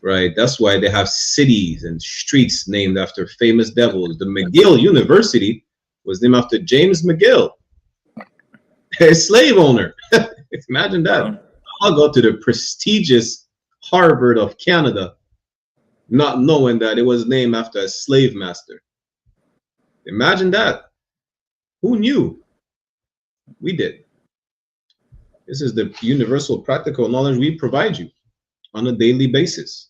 right? That's why they have cities and streets named after famous devils. The McGill University was named after James McGill, a slave owner. Imagine that. I'll go to the prestigious Harvard of Canada, not knowing that it was named after a slave master. Imagine that. Who knew? We did. This is the universal practical knowledge we provide you on a daily basis.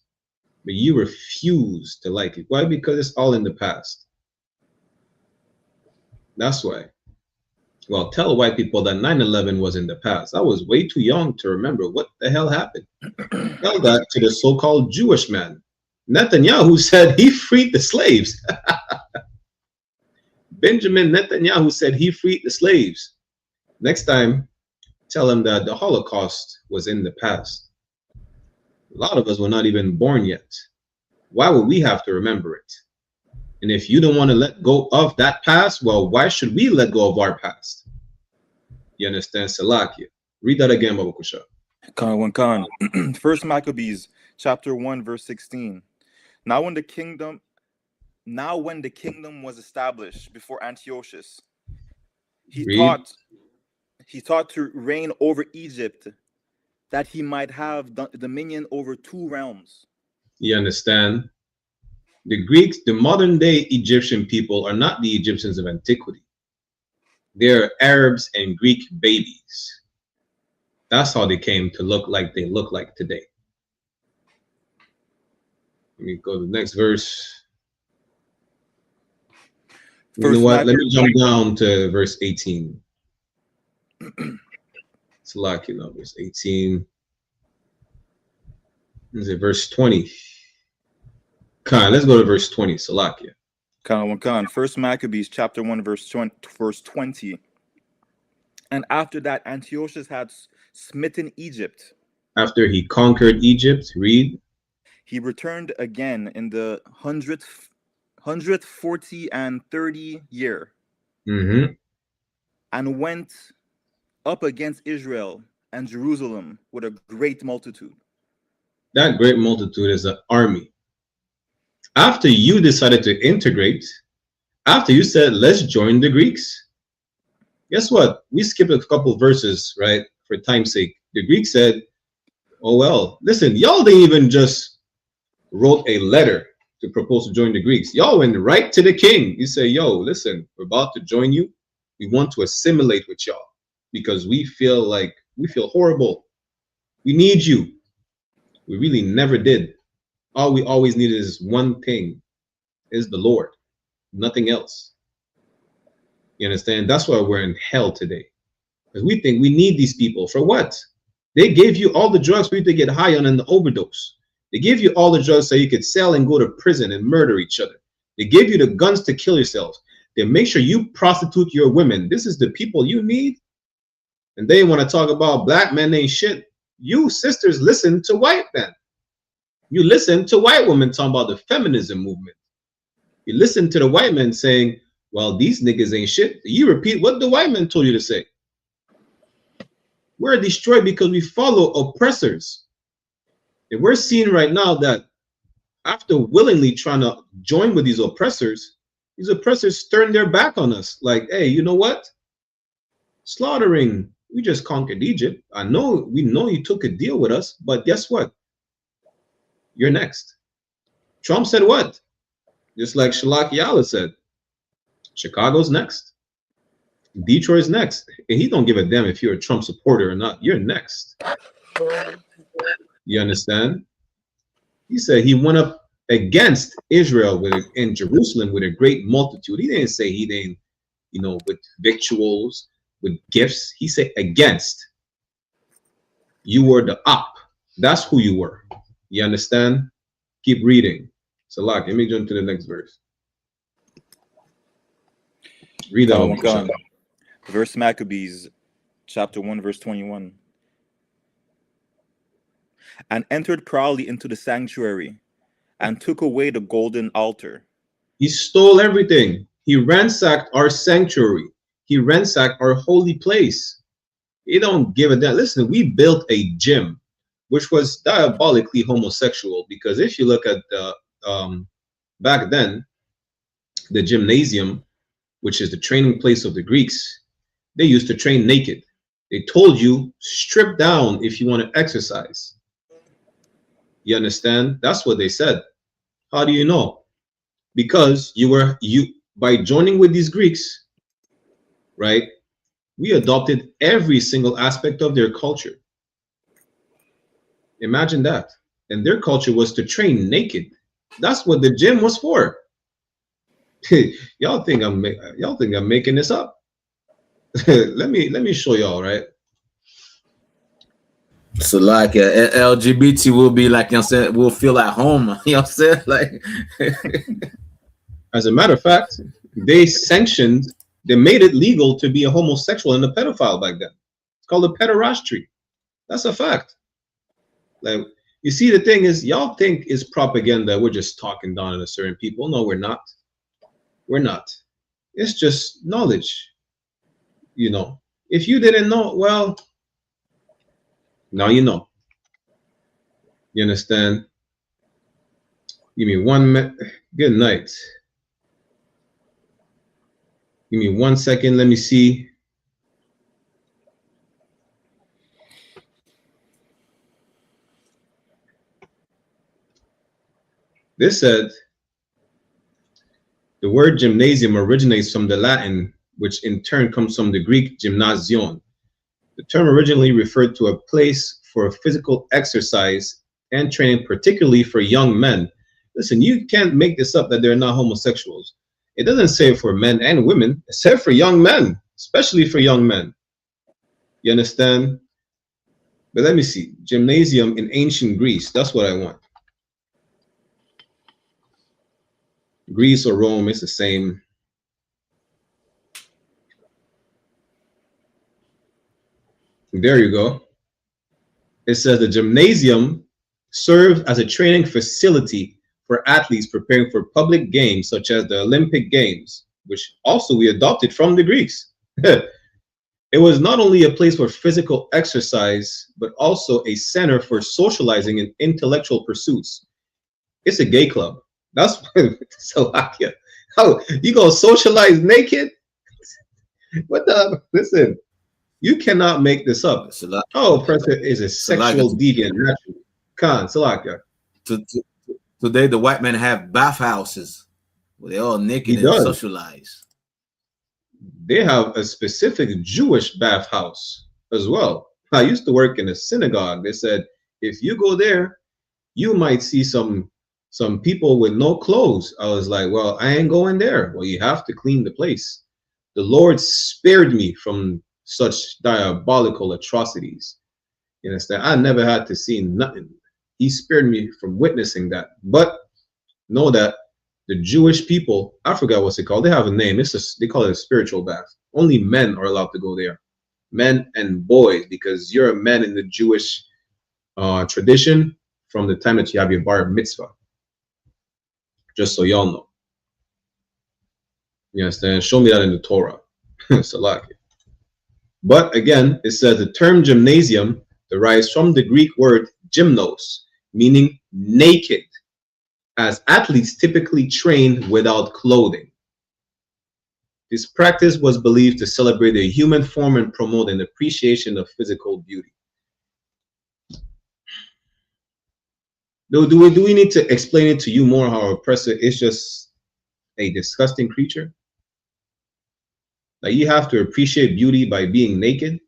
But you refuse to like it. Why? Because it's all in the past. That's why. Well, tell white people that 9/11 was in the past. I was way too young to remember what the hell happened. Tell that to the so-called Jewish man. Netanyahu said he freed the slaves. Benjamin Netanyahu said he freed the slaves. Next time, tell him that the Holocaust was in the past. A lot of us were not even born yet. Why would we have to remember it? And if you don't want to let go of that past, well, why should we let go of our past? You understand? Salakia. Read that again, Baba Kusha. Khan. First Maccabees, chapter 1, verse 16. Now when the kingdom was established before Antiochus, he taught to reign over Egypt, that he might have dominion over 2 realms. You understand? The Greeks, the modern day Egyptian people are not the Egyptians of antiquity. They're Arabs and Greek babies. That's how they came to look like they look like today. Let me go to the next verse. You know what? Let me jump down to verse 18. It's lucky now, verse 18. Is it verse 20? Khan, let's go to verse 20. Salakia. Khan. First Maccabees, chapter 1, verse 20. And after that, Antiochus had smitten Egypt. After he conquered Egypt, read. He returned again in the 140 and 30 year, and went up against Israel and Jerusalem with a great multitude. That great multitude is an army. After you decided to integrate, after you said, let's join the Greeks, guess what? We skipped a couple verses, right? For time's sake. The Greeks said, oh, well, listen, y'all didn't even just wrote a letter to propose to join the Greeks. Y'all went right to the king. You say, yo, listen, we're about to join you. We want to assimilate with y'all because we feel horrible. We need you. We really never did. All we always needed is one thing, is the Lord, nothing else. You understand? That's why we're in hell today. Because we think we need these people for what? They gave you all the drugs for you to get high on and the overdose. They gave you all the drugs so you could sell and go to prison and murder each other. They gave you the guns to kill yourselves. They make sure you prostitute your women. This is the people you need. And they want to talk about black men ain't shit. You sisters listen to white men. You listen to white women talking about the feminism movement. You listen to the white men saying, well, these niggas ain't shit. You repeat what the white men told you to say. We're destroyed because we follow oppressors. And we're seeing right now that after willingly trying to join with these oppressors turn their back on us. Like, hey, you know what? Slaughtering, we just conquered Egypt. We know you took a deal with us, but guess what? You're next. Trump said what? Just like Shalak said, Chicago's next. Detroit's next. And he don't give a damn if you're a Trump supporter or not. You're next. You understand? He said he went up against Israel in Jerusalem with a great multitude. He didn't say he didn't, with victuals, with gifts. He said against. You were the op. That's who you were. You understand? Keep reading. Salak, let me jump to the next verse. Read that. Verse Maccabees, chapter 1, verse 21. And entered proudly into the sanctuary and took away the golden altar. He stole everything. He ransacked our sanctuary. He ransacked our holy place. He don't give a damn. Listen, we built a gym. which was diabolically homosexual, because if you look at the back then, the gymnasium, which is the training place of the Greeks, they used to train naked. They told you strip down if you want to exercise. You understand? That's what they said. How do you know? Because you by joining with these Greeks, right? We adopted every single aspect of their culture. Imagine that. And their culture was to train naked. That's what the gym was for. Y'all think I'm making this up? let me show y'all, right? So like LGBT will be like, you know what I'm saying, will feel at home. You know what I'm saying? Like as a matter of fact, they made it legal to be a homosexual and a pedophile back then. It's called a pederasty. That's a fact. Like, you see, the thing is, y'all think it's propaganda. We're just talking down on a certain people. No, we're not. We're not. It's just knowledge. You know, if you didn't know, well, now you know. You understand? Give me good night. Give me 1 second. Let me see. This said, the word gymnasium originates from the Latin, which in turn comes from the Greek gymnasion. The term originally referred to a place for physical exercise and training, particularly for young men. Listen, you can't make this up that they're not homosexuals. It doesn't say for men and women. It said for young men, especially for young men. You understand? But let me see. Gymnasium in ancient Greece. That's what I want. Greece or Rome, it's the same. There you go. It says the gymnasium served as a training facility for athletes preparing for public games such as the Olympic Games, which also we adopted from the Greeks. It was not only a place for physical exercise, but also a center for socializing and intellectual pursuits. It's a gay club. That's Slovakia. How you gonna socialize naked? What the? Listen, you cannot make this up. Oh, President is a sexual deviant. Khan, Slovakia. Today, the white men have bathhouses where they're all naked and socialize. They have a specific Jewish bathhouse as well. I used to work in a synagogue. They said, if you go there, you might see some people with no clothes. I was like, well, I ain't going there. Well, you have to clean the place. The Lord spared me from such diabolical atrocities. You understand? I never had to see nothing. He spared me from witnessing that. But know that the Jewish people, I forgot what's it called. They have a name. They call it a spiritual bath. Only men are allowed to go there. Men and boys, because you're a man in the Jewish tradition from the time that you have your bar mitzvah. Just so y'all know. You understand? Show me that in the Torah. Salaki. But again, it says the term gymnasium derives from the Greek word gymnos, meaning naked, as athletes typically train without clothing. This practice was believed to celebrate the human form and promote an appreciation of physical beauty. Do we need to explain it to you more how a oppressor is just a disgusting creature? Like, you have to appreciate beauty by being naked.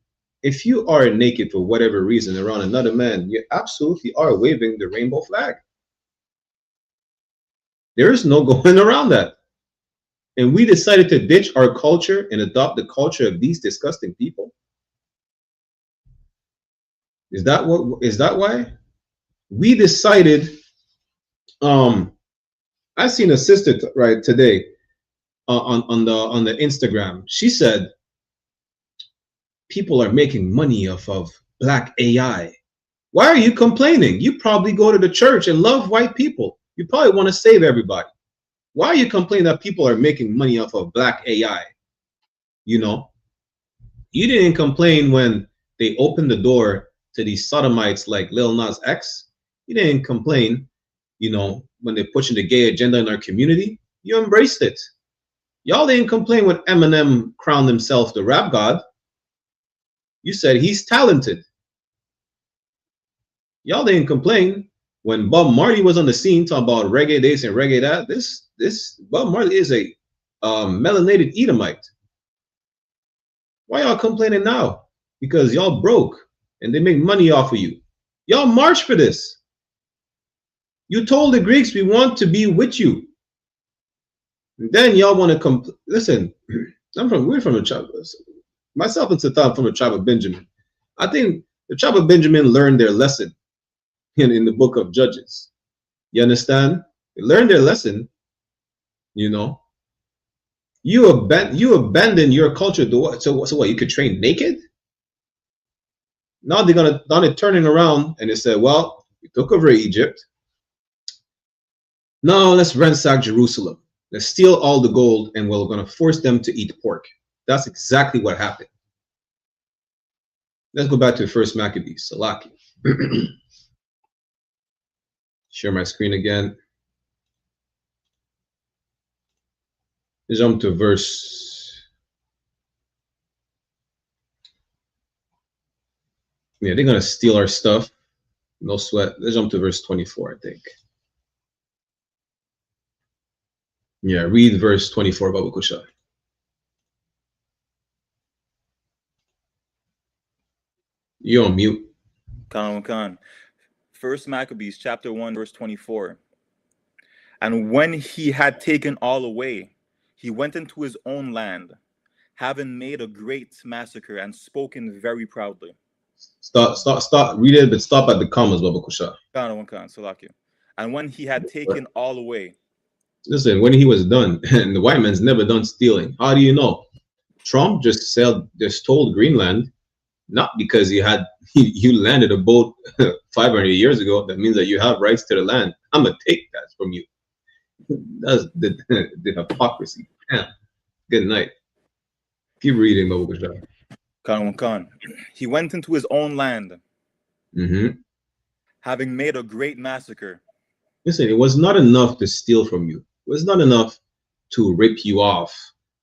If you are naked for whatever reason around another man, you absolutely are waving the rainbow flag. There is no going around that. And we decided to ditch our culture and adopt the culture of these disgusting people. Is that why? We decided, I seen a sister right today on the Instagram. She said people are making money off of black AI. Why are you complaining? You probably go to the church and love white people. You probably want to save everybody. Why are you complaining that people are making money off of black AI? You know, you didn't complain when they opened the door to these sodomites like Lil Nas X. You didn't complain, when they're pushing the gay agenda in our community. You embraced it. Y'all didn't complain when Eminem crowned himself the rap god. You said he's talented. Y'all didn't complain when Bob Marley was on the scene talking about reggae this and reggae that. This Bob Marley is a melanated Edomite. Why y'all complaining now? Because y'all broke and they make money off of you. Y'all march for this. You told the Greeks we want to be with you. And then y'all want to listen. We're from the tribe. Myself and Satan from the tribe of Benjamin. I think the tribe of Benjamin learned their lesson in the book of Judges. You understand? They learned their lesson. You abandon your culture. So what? You could train naked? Now they're turning around and they said, well, we took over Egypt. Now let's ransack Jerusalem. Let's steal all the gold and we're going to force them to eat pork. That's exactly what happened. Let's go back to First Maccabees, Salaki. Share my screen again. Let's jump to verse. Yeah, they're going to steal our stuff. No sweat. Let's jump to verse 24, I think. Yeah, read verse 24, Baba Kusha. You're on mute. Khan. First Maccabees chapter 1, verse 24. And when he had taken all away, he went into his own land, having made a great massacre and spoken very proudly. Stop. Read it, but stop at the commas, Baba Kusha. Khan, Salakia. And when he had taken all away. Listen, when he was done, and the white man's never done stealing. How do you know? Trump just stole Greenland, not because you landed a boat 500 years ago. That means that you have rights to the land. I'm gonna take that from you. That's the hypocrisy. Yeah. Good night. Keep reading, Baba Kusha. Khan. He went into his own land, having made a great massacre. Listen, it was not enough to steal from you. It was not enough to rip you off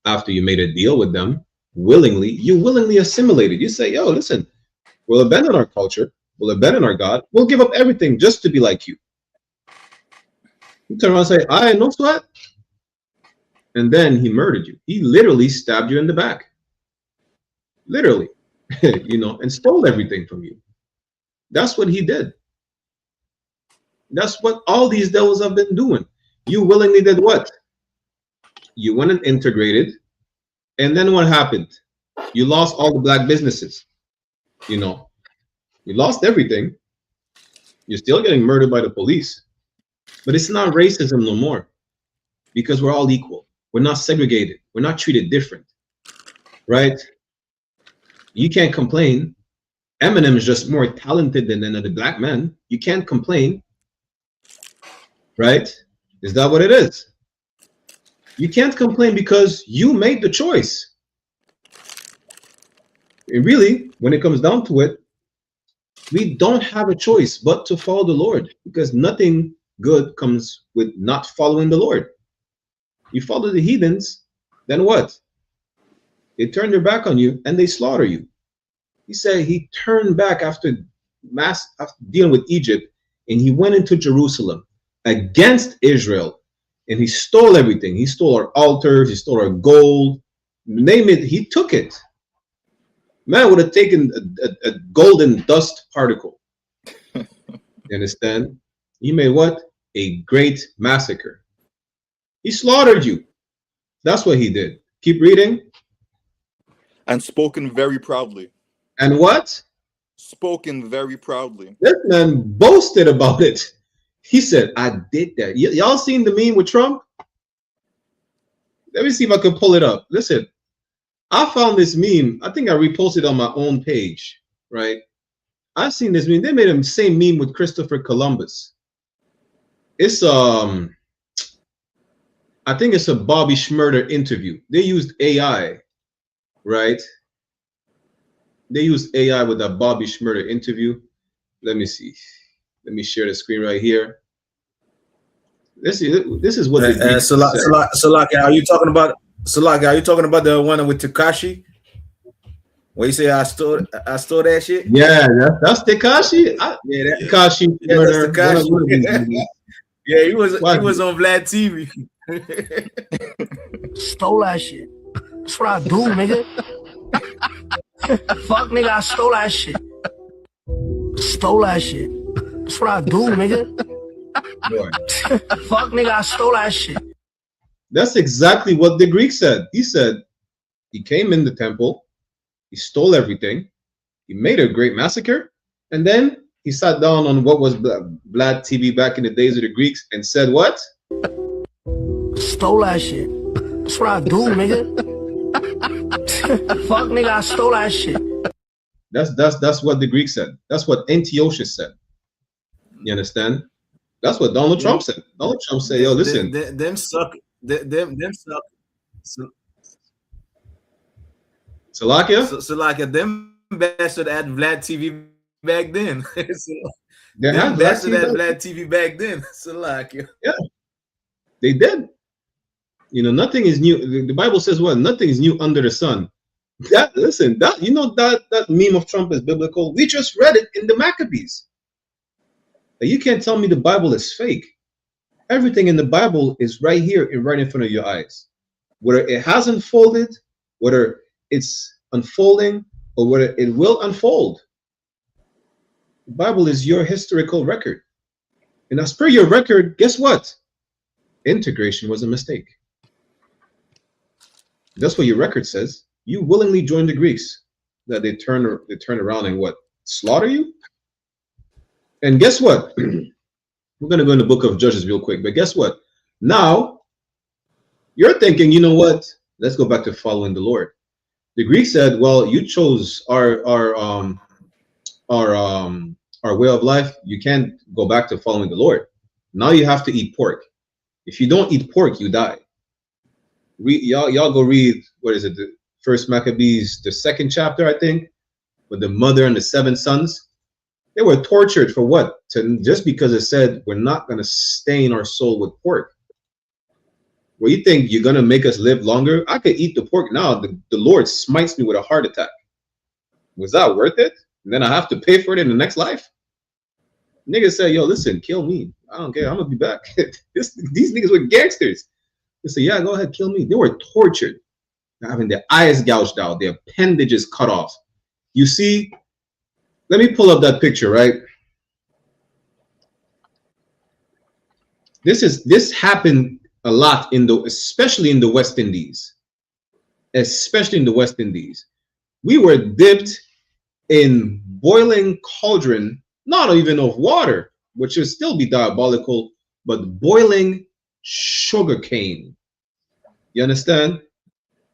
after you made a deal with them willingly. You willingly assimilated. You say, yo, listen, we'll abandon our culture. We'll abandon our God. We'll give up everything just to be like you. You turn around and say, I no sweat. And then he murdered you. He literally stabbed you in the back. Literally, and stole everything from you. That's what he did. That's what all these devils have been doing. You willingly did what? You went and integrated. And then what happened? You lost all the black businesses. You lost everything. You're still getting murdered by the police. But it's not racism no more. Because we're all equal. We're not segregated. We're not treated different. Right? You can't complain. Eminem is just more talented than another black man. You can't complain. Right? Is that what it is? You can't complain because you made the choice. And really, when it comes down to it, we don't have a choice but to follow the Lord, because nothing good comes with not following the Lord. You follow the heathens, then what? They turn their back on you and they slaughter you. He said he turned back after dealing with Egypt, and he went into Jerusalem against Israel, and he stole everything. He stole our altars, he stole our gold, name it, he took it. Man would have taken a golden dust particle. You understand? He made what? A great massacre. He slaughtered you. That's what he did. Keep reading. And spoken very proudly. And what? Spoken very proudly. This man boasted about it. He said, I did that. Y'all seen the meme with Trump? Let me see if I can pull it up. Listen, I found this meme. I think I reposted on my own page, right? I've seen this meme. They made the same meme with Christopher Columbus. It's I think it's a Bobby Schmurder interview. They used AI, right? They use AI with that Bobby Schmurder interview. Let me see. Let me share the screen right here. This is what the Greeks said. Salaki, are you talking about Salaki? Are you talking about the one with Takashi? Where you say I stole that shit? Yeah, that's Tekashi. Yeah, Tekashi, that's one Takashi. of these movies. Yeah, he was What? on Vlad TV. Stole that shit. That's what I do, nigga. Fuck, nigga, I stole that shit. Stole that shit. That's what I do, nigga. Boy. Fuck, nigga, I stole that shit. That's exactly what the Greek said. He said he came in the temple, he stole everything, he made a great massacre, and then he sat down on what was Vlad TV back in the days of the Greeks and said what? Stole that shit. That's what I do, nigga. Fuck, nigga, I stole that shit. That's what the Greeks said. That's what Antiochus said. You understand? That's what Donald Trump said. Donald Trump said, "Yo, listen, them suck. Them suck. Salakia, Salakia, them bastard at Vlad TV back then. they had bastard at Vlad TV back then. Salakia. Yeah, they did. You know, nothing is new. The Bible says what? Nothing is new under the sun. That that meme of Trump is biblical. We just read it in the Maccabees. You can't tell me the Bible is fake. Everything in the Bible is right here and right in front of your eyes. Whether it has unfolded, whether it's unfolding, or whether it will unfold. The Bible is your historical record. And as per your record, guess what? Integration was a mistake. That's what your record says. You willingly joined the Greeks. That they turn around and what? Slaughter you? And guess what? We're going to go in the book of Judges real quick. But guess what? Now, you're thinking, you know what? Let's go back to following the Lord. The Greeks said, well, you chose our way of life. You can't go back to following the Lord. Now you have to eat pork. If you don't eat pork, you die. Y'all go read, what is it? The First Maccabees, the 2nd chapter, I think, with the mother and the 7 sons. They were tortured for what? Just because it said we're not going to stain our soul with pork. Well, you think you're going to make us live longer? I could eat the pork now. The Lord smites me with a heart attack. Was that worth it? And then I have to pay for it in the next life? Niggas say, yo, listen, kill me. I don't care. I'm going to be back. These niggas were gangsters. They say, yeah, go ahead, kill me. They were tortured. Having their eyes gouged out, their appendages cut off. You see, let me pull up that picture, right? This happened a lot especially in the West Indies. Especially in the West Indies. We were dipped in boiling cauldron, not even of water, which would still be diabolical, but boiling sugar cane. You understand?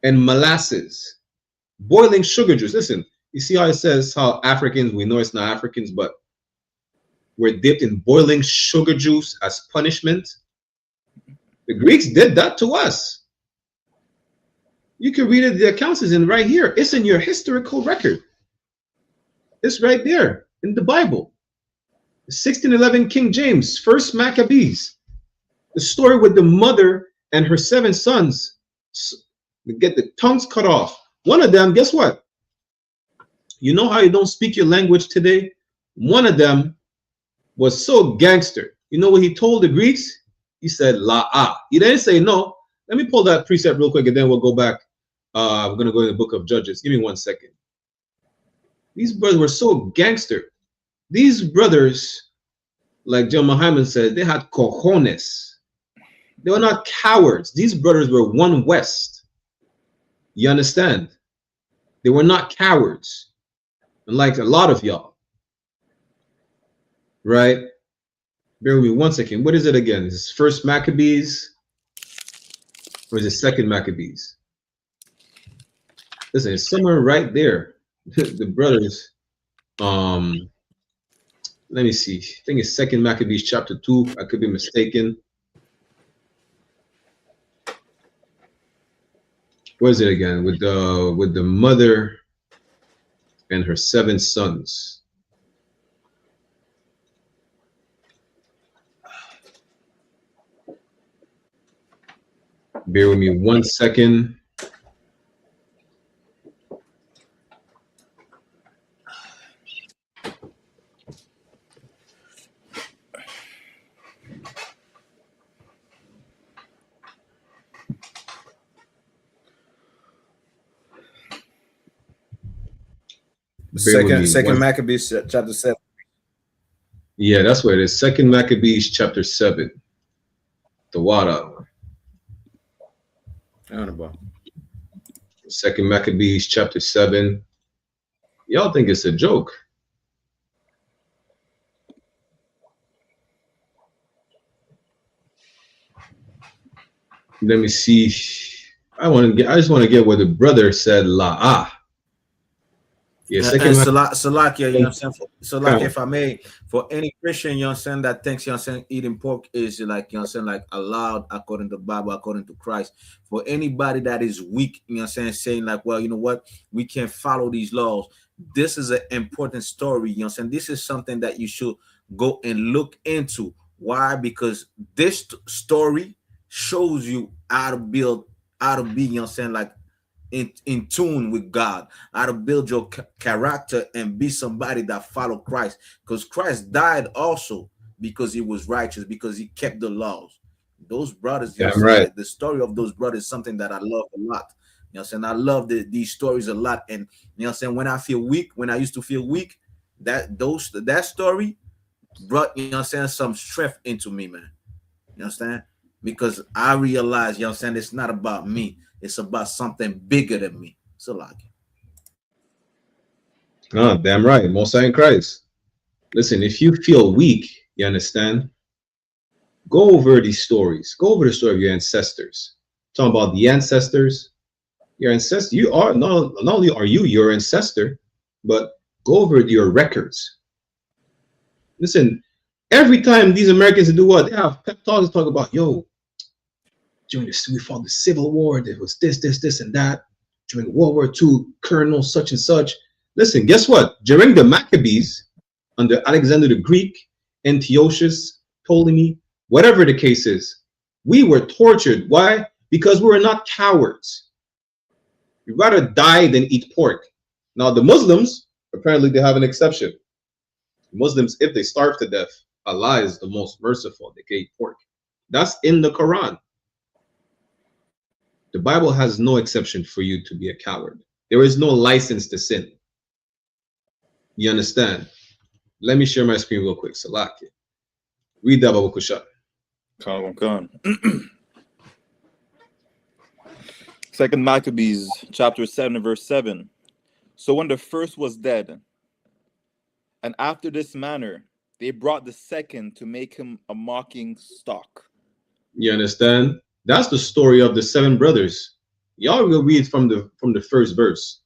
And molasses. Boiling sugar juice. Listen. You see how it says how Africans, we know it's not Africans, but we're dipped in boiling sugar juice as punishment. The Greeks did that to us. You can read it, the accounts is in right here. It's in your historical record. It's right there in the Bible. 1611 King James, First Maccabees. The story with the mother and her 7 sons. They get the tongues cut off. One of them, guess what? You know how you don't speak your language today? One of them was so gangster. You know what he told the Greeks? He said, la-ah. He didn't say no. Let me pull that precept real quick and then we'll go back. We're going to go to the book of Judges. Give me 1 second. These brothers were so gangster. These brothers, like John Muhammad said, they had cojones. They were not cowards. These brothers were one West. You understand? They were not cowards. Unlike a lot of y'all. Right? Bear with me 1 second. What is it again? Is this First Maccabees? Or is it 2nd Maccabees? Listen, it's somewhere right there. The brothers. Let me see. I think it's 2nd Maccabees chapter 2. I could be mistaken. What is it again? With the mother and her 7 sons. Bear with me 1 second. Second Maccabees chapter 7. Yeah, that's where it is. 2 Maccabees chapter 7. The water. 2 Maccabees chapter 7. Y'all think it's a joke. Let me see. I just want to get where the brother said la. Yeah, Salakia, you know what I'm saying? Salakia, if I may, for any Christian, you know what I'm saying, that thinks, you know what I'm saying, eating pork is like, you know what I'm saying, like allowed according to the Bible, according to Christ. For anybody that is weak, you know what I'm saying like, well, you know what, we can't follow these laws. This is an important story, you know what I'm saying? This is something that you should go and look into. Why? Because this story shows you how to be, you know what I'm saying, like in tune with God, how to build your character and be somebody that follow Christ, because Christ died also because he was righteous, because he kept the laws. Those brothers, you know, right. the story of those brothers is something that I love a lot. You know what I'm saying? I love these stories a lot. And you know what I'm saying, when I feel weak, when I used to feel weak, that story brought, you know what I'm saying, some strength into me, man. You understand? Because I realized, you know what I'm saying, it's not about me. It's about something bigger than me. So like, oh, damn right. Most High in Christ. Listen, if you feel weak, you understand? Go over these stories. Go over the story of your ancestors. Talking about the ancestors. Your ancestor, you are not only are you your ancestor, but go over your records. Listen, every time these Americans do what? They have pep talks, talk about, yo, during this, we fought the Civil War, there was this, and that. During World War II, Colonel such and such. Listen, guess what? During the Maccabees, under Alexander the Greek, Antiochus, Ptolemy, whatever the case is, we were tortured. Why? Because we were not cowards. We'd rather die than eat pork. Now, the Muslims, apparently they have an exception. Muslims, if they starve to death, Allah is the most merciful. They can eat pork. That's in the Quran. The Bible has no exception for you to be a coward. There is no license to sin. You understand? Let me share my screen real quick. Salakia. Read that, Babu Kusha. Come. 2 Maccabees chapter 7 verse 7. So when the first was dead, and after this manner, they brought the second to make him a mocking stock. You understand? That's the story of the 7 brothers. Y'all will read from the first verse.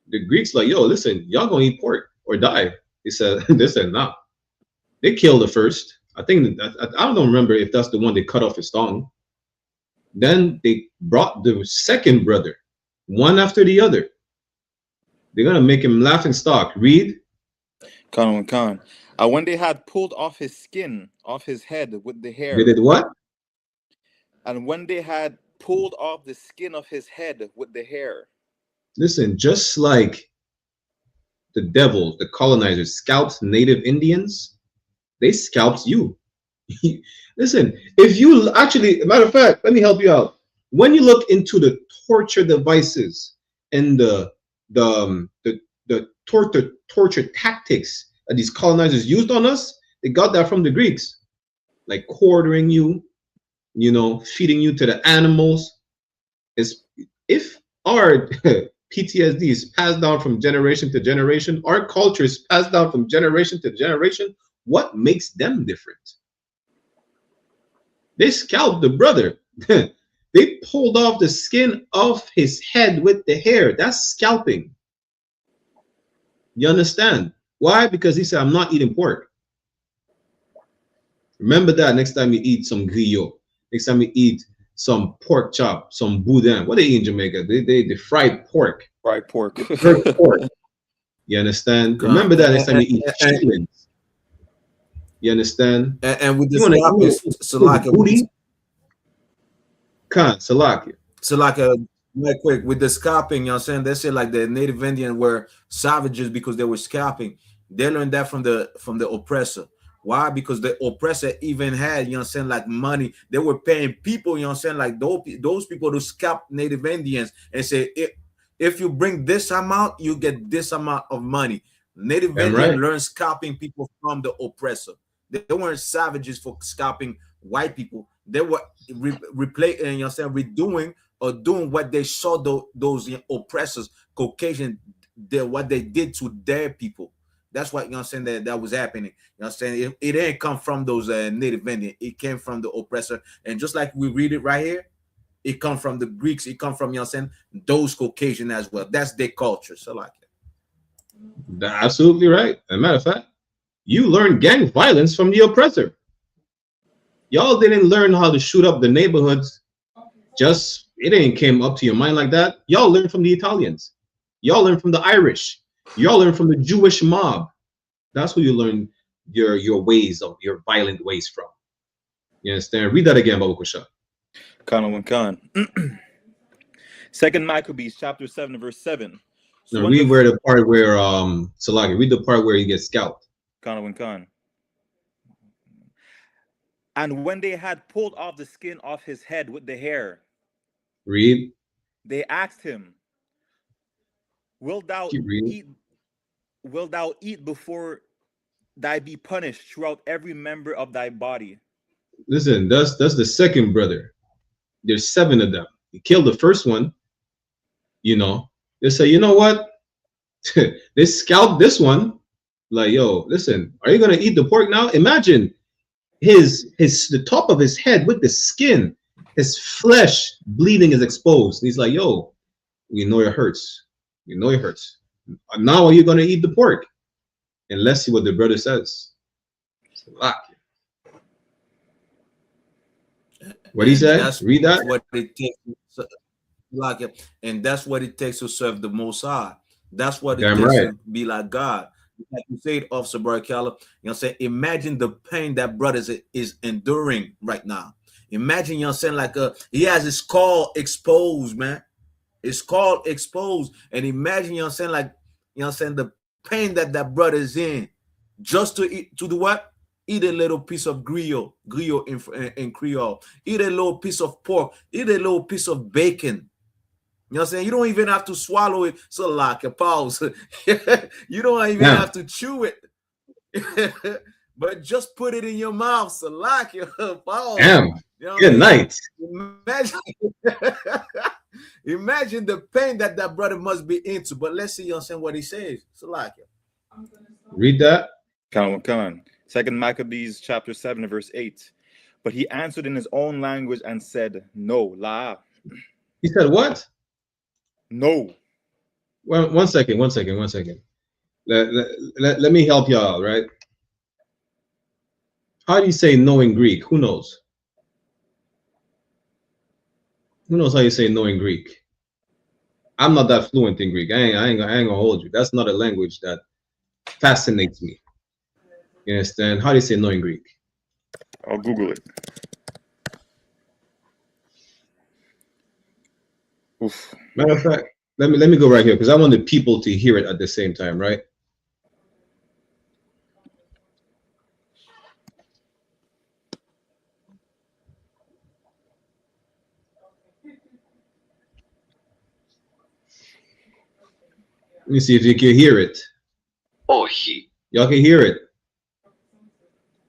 The Greeks like, yo, listen, y'all gonna eat pork or die. They said, nah. They killed the first. I think I don't remember if that's the one they cut off his tongue. Then they brought the second brother, one after the other. They're gonna make him laughing stock. Read. Khan. When they had pulled off his skin off his head with the hair. They did what? And when they had pulled off the skin of his head with the hair. Listen, just like the devils, the colonizers, scalped native Indians, they scalped you. Listen, if you actually, matter of fact, let me help you out. When you look into the torture devices and the torture tactics that these colonizers used on us, they got that from the Greeks, like quartering you, you know, feeding you to the animals. If our PTSD is passed down from generation to generation, our culture is passed down from generation to generation, what makes them different? They scalped the brother. They pulled off the skin off his head with the hair. That's scalping. You understand? Why? Because he said, I'm not eating pork. Remember that next time you eat some griot, next time you eat some pork chop, some boudin. What they eat in Jamaica? They fried pork. Fried pork. Pork. You understand? Remember that next time you eat chitlins. You understand? And with the You want Salaka, booty? Salaka. Salaka, right quick, with the scalping, you know what I'm saying? They say like the Native Indian were savages because they were scalping. They learned that from the oppressor. Why? Because the oppressor even had, you know what I'm saying, like money. They were paying people, you know what I'm saying, like those people to scalp Native Indians and say, if you bring this amount, you get this amount of money. Native Indian learned scalping people from the oppressor. They weren't savages for scalping white people. They were replaying, you know what I'm saying, redoing or doing what they saw those oppressors, Caucasian, what they did to their people. That's what, you know what I'm saying, that was happening. You know what I'm saying? It didn't come from those Native Indians. It came from the oppressor. And just like we read it right here, it come from the Greeks. It come from, you know what I'm saying, those Caucasian as well. That's their culture. So like it. Absolutely right. As a matter of fact, you learned gang violence from the oppressor. Y'all didn't learn how to shoot up the neighborhoods. Just, it ain't came up to your mind like that. Y'all learned from the Italians. Y'all learned from the Irish. Y'all learned from the Jewish mob. That's where you learn your ways of your violent ways from. You understand? Read that again, Baba Kusha. Khan. Second Maccabees chapter 7 verse 7. So now read where the part where Salaki, read the part where he gets scalped. Khan. And when they had pulled off the skin off his head with the hair, read. They asked him, Wilt thou eat before thy be punished throughout every member of thy body? Listen, that's the second brother. There's 7 of them. He killed the first one. You know, they say, you know what? They scalped this one. Like, yo, listen, are you gonna eat the pork now? Imagine the top of his head with the skin, his flesh bleeding is exposed. And he's like, yo, we know it hurts. We know it hurts. Now are you gonna eat the pork? And let's see what the brother says. What he said? Read that. What it takes, and that's what it takes to serve the Most High. That's what it takes to be like God. Like you said, Officer Barakala, you know what I'm saying? Imagine the pain that brother is enduring right now. Imagine, you know what I'm saying, like he has his skull exposed, man. His skull exposed. And imagine, you know what I'm saying, like, you know what I'm saying, the pain that brother is in. Just to eat, to do what? Eat a little piece of griot in Creole. Eat a little piece of pork. Eat a little piece of bacon. You know what I'm saying? You don't even have to swallow it. So like a pause. You don't even have to chew it. But just put it in your mouth. So like your pause. Damn. You know good night. Imagine the pain that brother must be into. But let's see, you know what I'm saying, what he says. So like it. Read that. Come on. Second Maccabees chapter 7 verse 8. But he answered in his own language and said, no, la. He said what? No. Well, one second. Let me help you out, right? How do you say no in Greek? Who knows? Who knows how you say no in Greek? I'm not that fluent in Greek. I ain't gonna hold you. That's not a language that fascinates me. You understand? How do you say no in Greek? I'll Google it. Oof. Matter of fact, let me go right here because I want the people to hear it at the same time, right? Let me see if you can hear it. Oh, he. Y'all can hear it.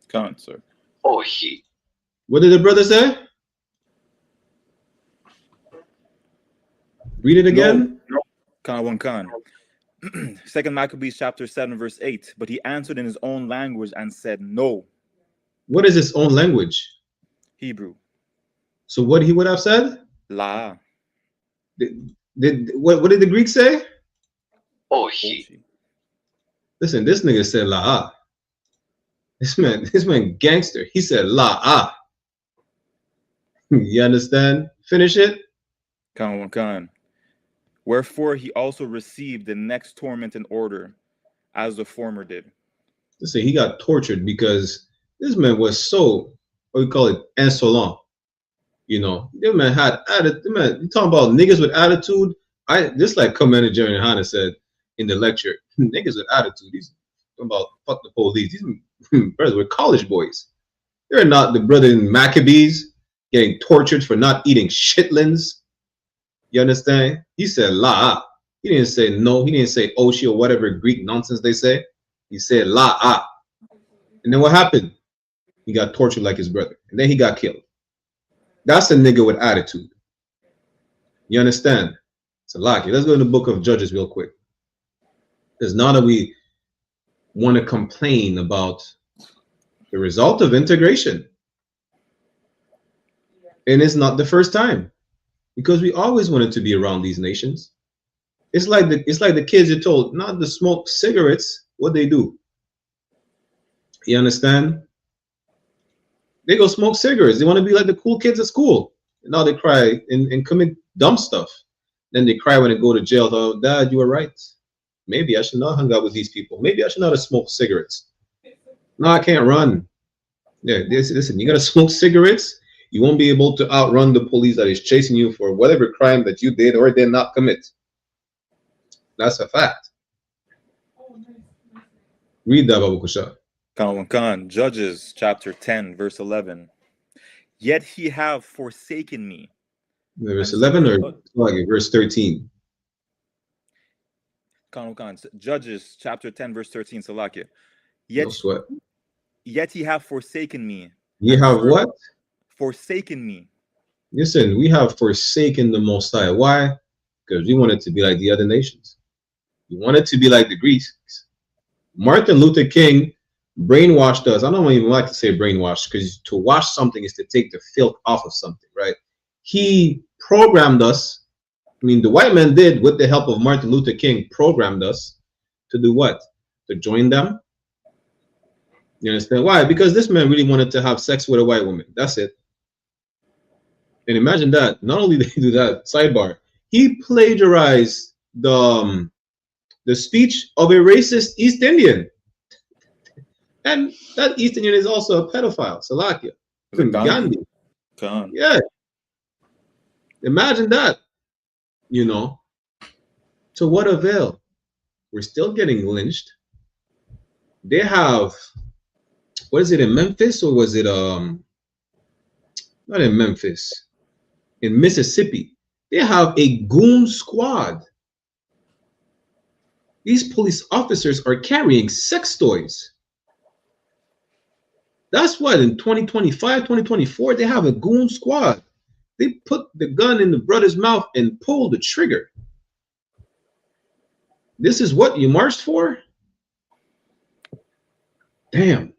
Can't, sir. Oh, he. What did the brother say? Read it again. No. Khan. Second Maccabees chapter 7 verse 8. But he answered in his own language and said, no. What is his own language? Hebrew. So what he would have said? La. What did the Greek say? Oh, he. Listen, this nigga said la. This man gangster. He said la. You understand? Finish it. Khan. Wherefore he also received the next torment in order, as the former did. They say he got tortured because this man was so, what we call it, insolent. You know, this man had attitude. Man, you talking about niggas with attitude? Just like Commander Jerry Hanna said in the lecture, niggas with attitude. He's talking about fuck the police. These brothers were college boys. They're not the brother in Maccabees getting tortured for not eating shitlins. You understand? He said la. He didn't say no. He didn't say oshi or whatever Greek nonsense they say. He said la. And then what happened? He got tortured like his brother. And then he got killed. That's a nigga with attitude. You understand? It's a lot. Let's go to the book of Judges real quick. Because now that we want to complain about the result of integration. And it's not the first time. Because we always wanted to be around these nations. It's like the kids are told not to smoke cigarettes. What they do? You understand? They go smoke cigarettes. They want to be like the cool kids at school. And now they cry and commit dumb stuff. Then they cry when they go to jail. Oh, Dad, you were right. Maybe I should not hang out with these people. Maybe I should not have smoked cigarettes. No, I can't run. Yeah, listen, you got to smoke cigarettes. You won't be able to outrun the police that is chasing you for whatever crime that you did or did not commit. That's a fact. Read that, Babu Kusha. Khan, Judges chapter 10, verse 11. Yet he have forsaken me. Verse 11 or like verse 13? Khan, Judges chapter 10, verse 13, Salakia. No sweat. Yet he have forsaken me. You have what? Forsaken me. Listen, we have forsaken the Most High. Why? Because we wanted to be like the other nations. We wanted to be like the Greeks. Martin Luther King brainwashed us. I don't even like to say brainwashed, because to wash something is to take the filth off of something, right? He programmed us. I mean, the white man did, with the help of Martin Luther King, programmed us to do what? To join them. You understand why? Because this man really wanted to have sex with a white woman. That's it. And imagine that. Not only did he do that, sidebar, he plagiarized the speech of a racist East Indian. And that East Indian is also a pedophile, Salakia. Gandhi. Yeah. Imagine that. You know. To what avail? We're still getting lynched. They have, what is it, in Memphis, or was it not in Memphis, in Mississippi? They have a goon squad. These police officers are carrying sex toys. That's what, in 2025, 2024, they have a goon squad. They put the gun in the brother's mouth and pull the trigger. This is what you marched for? Damn.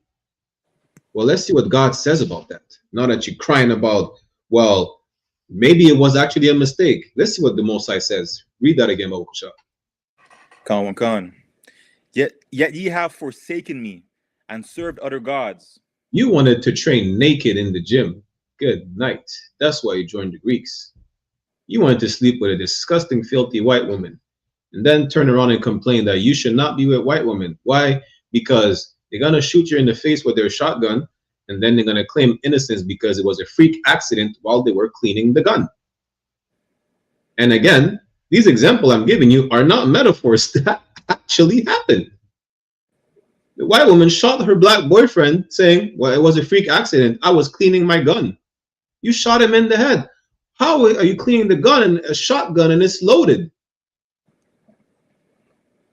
Well, let's see what God says about that. Now that you're crying about, well, maybe it was actually a mistake. Let's see what the Most High says. Read that again, Babukusha. Khan. Yet ye have forsaken me and served other gods. You wanted to train naked in the gym. Good night. That's why you joined the Greeks. You wanted to sleep with a disgusting, filthy white woman, and then turn around and complain that you should not be with white women. Why? Because they're going to shoot you in the face with their shotgun, and then they're going to claim innocence because it was a freak accident while they were cleaning the gun. And again, these examples I'm giving you are not metaphors that actually happened. The white woman shot her black boyfriend saying, well, it was a freak accident. I was cleaning my gun. You shot him in the head. How are you cleaning the gun and a shotgun and it's loaded?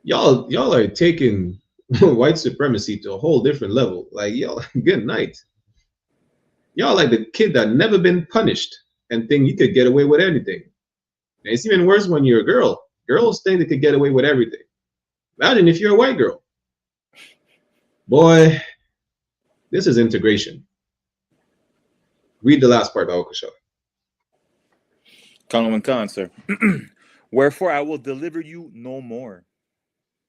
Y'all are taking white supremacy to a whole different level. Like, y'all, good night. Y'all like the kid that never been punished and think you could get away with anything. And it's even worse when you're a girl. Girls think they could get away with everything. Imagine if you're a white girl. Boy, this is integration. Read the last part, Baokasha. Khan, sir. Wherefore I will deliver you no more.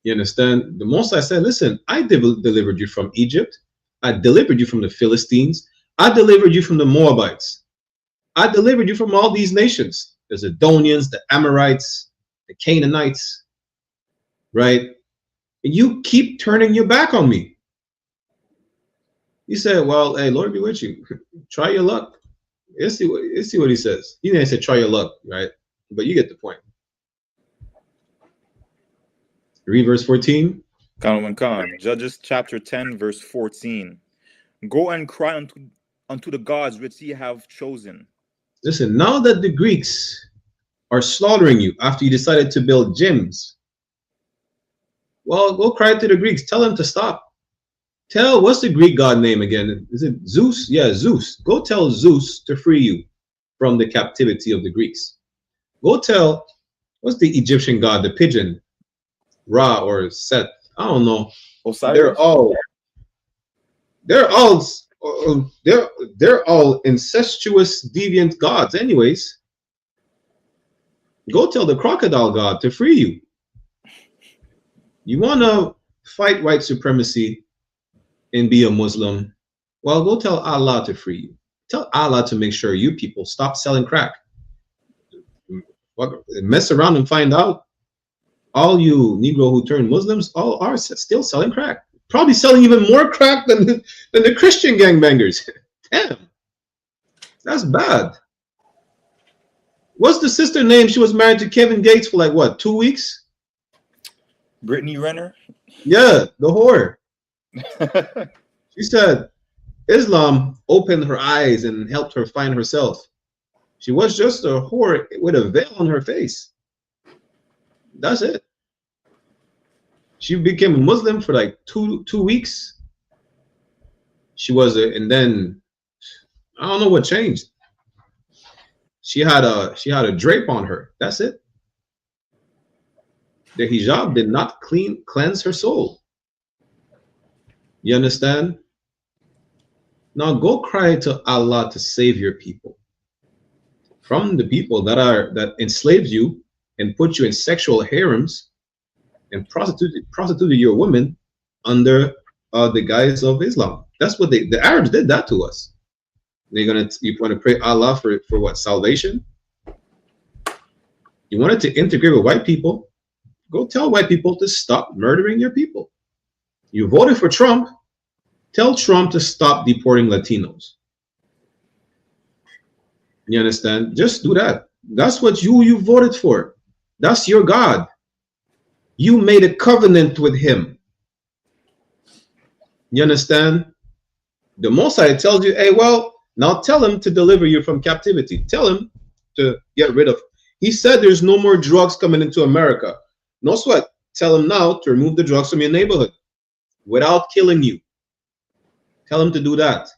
You understand? The Most I said, listen, I delivered you from Egypt. I delivered you from the Philistines. I delivered you from the Moabites. I delivered you from all these nations. The Zidonians, the Amorites, the Canaanites, right? And you keep turning your back on me. He said, well, hey, Lord be with you. Try your luck. Let's see what he says. He didn't say try your luck, right? But you get the point. Read verse 14. Judges chapter 10, verse 14. Go and cry unto the gods which ye have chosen. Listen, now that the Greeks are slaughtering you after you decided to build gyms, well, go cry to the Greeks. Tell them to stop. What's the Greek god name again? Is it Zeus? Yeah, Zeus. Go tell Zeus to free you from the captivity of the Greeks. Go tell, what's the Egyptian god, the pigeon? Ra or Set? I don't know. Osiris? They're all incestuous, deviant gods. Anyways, go tell the crocodile god to free you. You want to fight white supremacy and be a Muslim? Well, go tell Allah to free you. Tell Allah to make sure you people stop selling crack. Mess around and find out all you Negro who turned Muslims all are still selling crack. Probably selling even more crack than the Christian gangbangers. Damn, that's bad. What's the sister name? She was married to Kevin Gates for like what, 2 weeks? Brittany Renner? Yeah, the whore. She said Islam opened her eyes and helped her find herself. She was just a whore with a veil on her face. That's it. She became a Muslim for like two weeks. She was and then I don't know what changed. She had a drape on her. That's it. The hijab did not cleanse her soul. You understand? Now go cry to Allah to save your people from the people that enslaved you and put you in sexual harems and prostituted your women under the guise of Islam. That's what the Arabs did that to us. You want to pray Allah for what? Salvation? You wanted to integrate with white people? Go tell white people to stop murdering your people. You voted for Trump. Tell Trump to stop deporting Latinos. You understand? Just do that. That's what you voted for. That's your God. You made a covenant with him. You understand? The Most High tells you, hey, well, now tell him to deliver you from captivity. Tell him to get rid of. He said there's no more drugs coming into America. No sweat. Tell him now to remove the drugs from your neighborhood without killing you. Tell him to do that,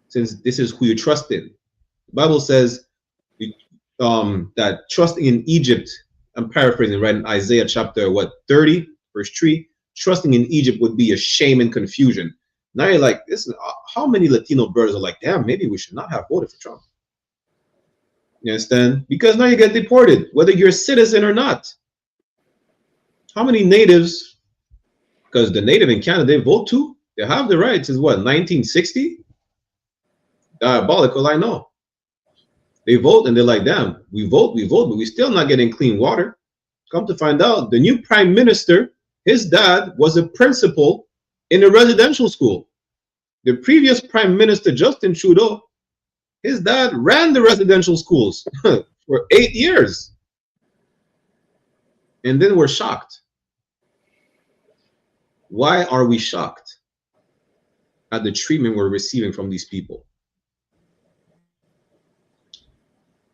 since this is who you trust in. The Bible says that trusting in Egypt, I'm paraphrasing, right, in Isaiah chapter 30, verse 3, trusting in Egypt would be a shame and confusion. Now you're like, listen, how many Latino brothers are like, damn, maybe we should not have voted for Trump. You understand? Because now you get deported, whether you're a citizen or not. How many natives, because the native in Canada, they vote too? They have the right since what, 1960? Diabolical, I know. They vote and they're like, damn, we vote, but we're still not getting clean water. Come to find out, the new prime minister, his dad was a principal in a residential school. The previous prime minister, Justin Trudeau, his dad ran the residential schools for 8 years. And then we're shocked. Why are we shocked at the treatment we're receiving from these people?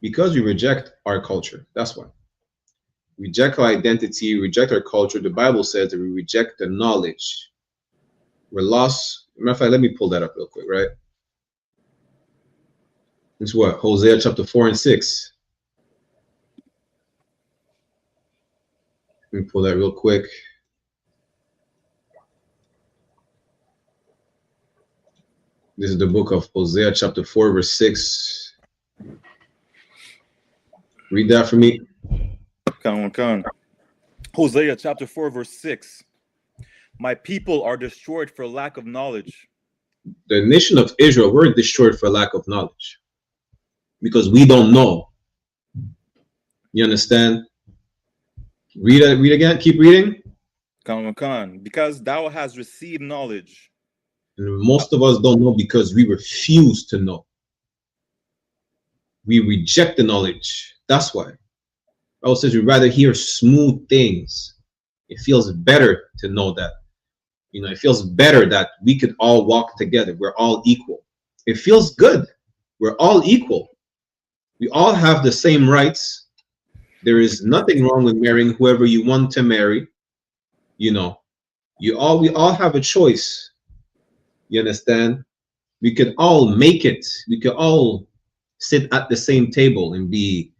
Because we reject our culture. That's why. Reject our identity, reject our culture. The Bible says that we reject the knowledge. We're lost. Matter of fact, let me pull that up real quick, right? It's what? Hosea chapter 4 and 6. Let me pull that real quick. This is the book of Hosea chapter 4 verse 6. Read that for me. Come on. Hosea chapter 4 verse 6. My people are destroyed for lack of knowledge. The nation of Israel were destroyed for lack of knowledge. Because we don't know. You understand? Read again. Keep reading. Because thou hast received knowledge. And most of us don't know because we refuse to know. We reject the knowledge. That's why. Bible says we'd rather hear smooth things. It feels better to know that. You know, it feels better that we could all walk together. We're all equal. It feels good. We're all equal. We all have the same rights. There is nothing wrong with marrying whoever you want to marry. You know, we all have a choice. You understand? We could all make it. We could all sit at the same table and be,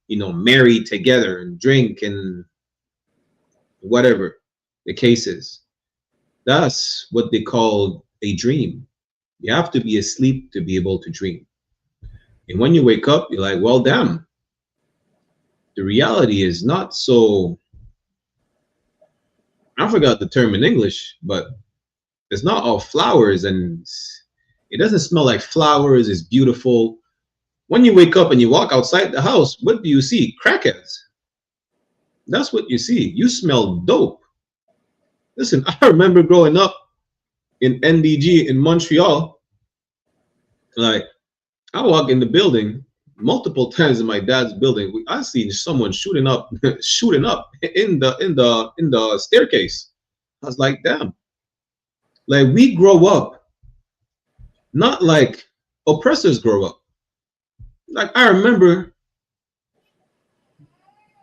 you know, married together and drink and whatever the case is. That's what they call a dream. You have to be asleep to be able to dream. And when you wake up, you're like, well, damn. The reality is not so, I forgot the term in English, but it's not all flowers and it doesn't smell like flowers. It's beautiful. When you wake up and you walk outside the house, what do you see? Crackheads. That's what you see. You smell dope. Listen, I remember growing up in NDG in Montreal. Like, I walk in the building multiple times in my dad's building. I seen someone shooting up in the staircase. I was like, damn. Like, we grow up, not like oppressors grow up. Like, I remember,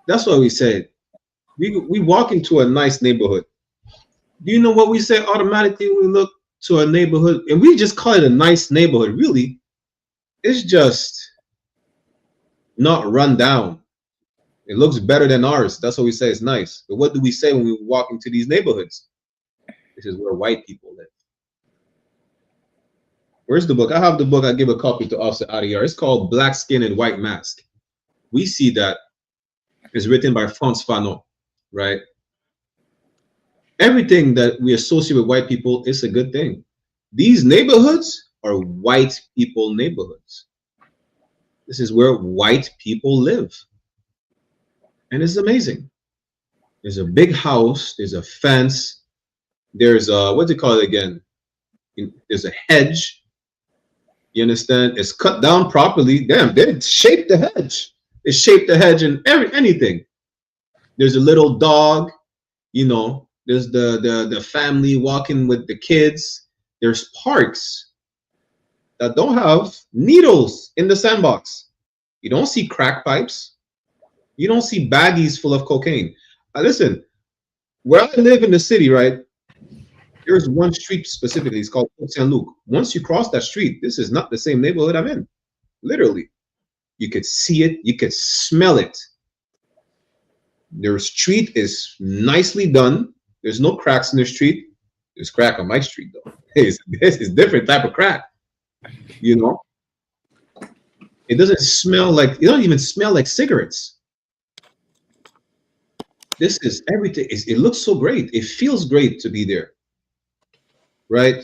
that's what we said. We walk into a nice neighborhood. Do you know what we say automatically when we look to a neighborhood? And we just call it a nice neighborhood. Really, it's just not run down. It looks better than ours. That's what we say it's nice. But what do we say when we walk into these neighborhoods? This is where white people live. Where's the book? I have the book. I give a copy to Officer Adiyar. It's called Black Skin and White Mask. We see that it's written by Frantz Fanon, right? Everything that we associate with white people is a good thing. These neighborhoods are white people neighborhoods. This is where white people live. And it's amazing. There's a big house, there's a fence, there's a, what do you call it again? There's a hedge. You understand? It's cut down properly. Damn, they shaped the hedge. It shaped the hedge and anything. There's a little dog, you know, there's the family walking with the kids. There's parks that don't have needles in the sandbox. You don't see crack pipes. You don't see baggies full of cocaine. Listen, where I live in the city, right? There's one street specifically. It's called Saint Luc. Once you cross that street, this is not the same neighborhood I'm in. Literally, you could see it. You could smell it. Their street is nicely done. There's no cracks in the street. There's crack on my street though. This is different type of crack. You know, it doesn't smell like, it don't even smell like cigarettes. This is everything. It looks so great. It feels great to be there, right?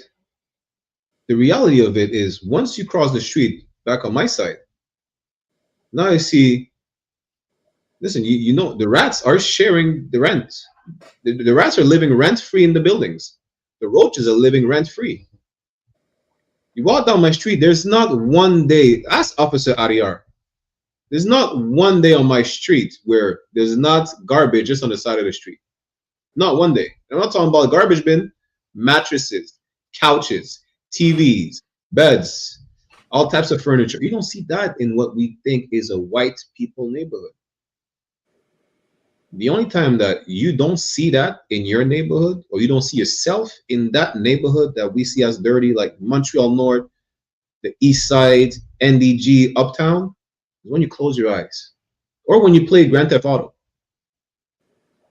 The reality of it is once you cross the street back on my side, now I see, listen, you know, the rats are sharing the rent. The rats are living rent-free in the buildings. The roaches are living rent-free. You walk down my street, there's not one day, ask Officer Adiyar, there's not one day on my street where there's not garbage just on the side of the street. Not one day. I'm not talking about garbage bin, mattresses, couches, TVs, beds, all types of furniture. You don't see that in what we think is a white people neighborhood. The only time that you don't see that in your neighborhood, or you don't see yourself in that neighborhood that we see as dirty, like Montreal North, the East Side, NDG, Uptown, is when you close your eyes, or when you play Grand Theft Auto.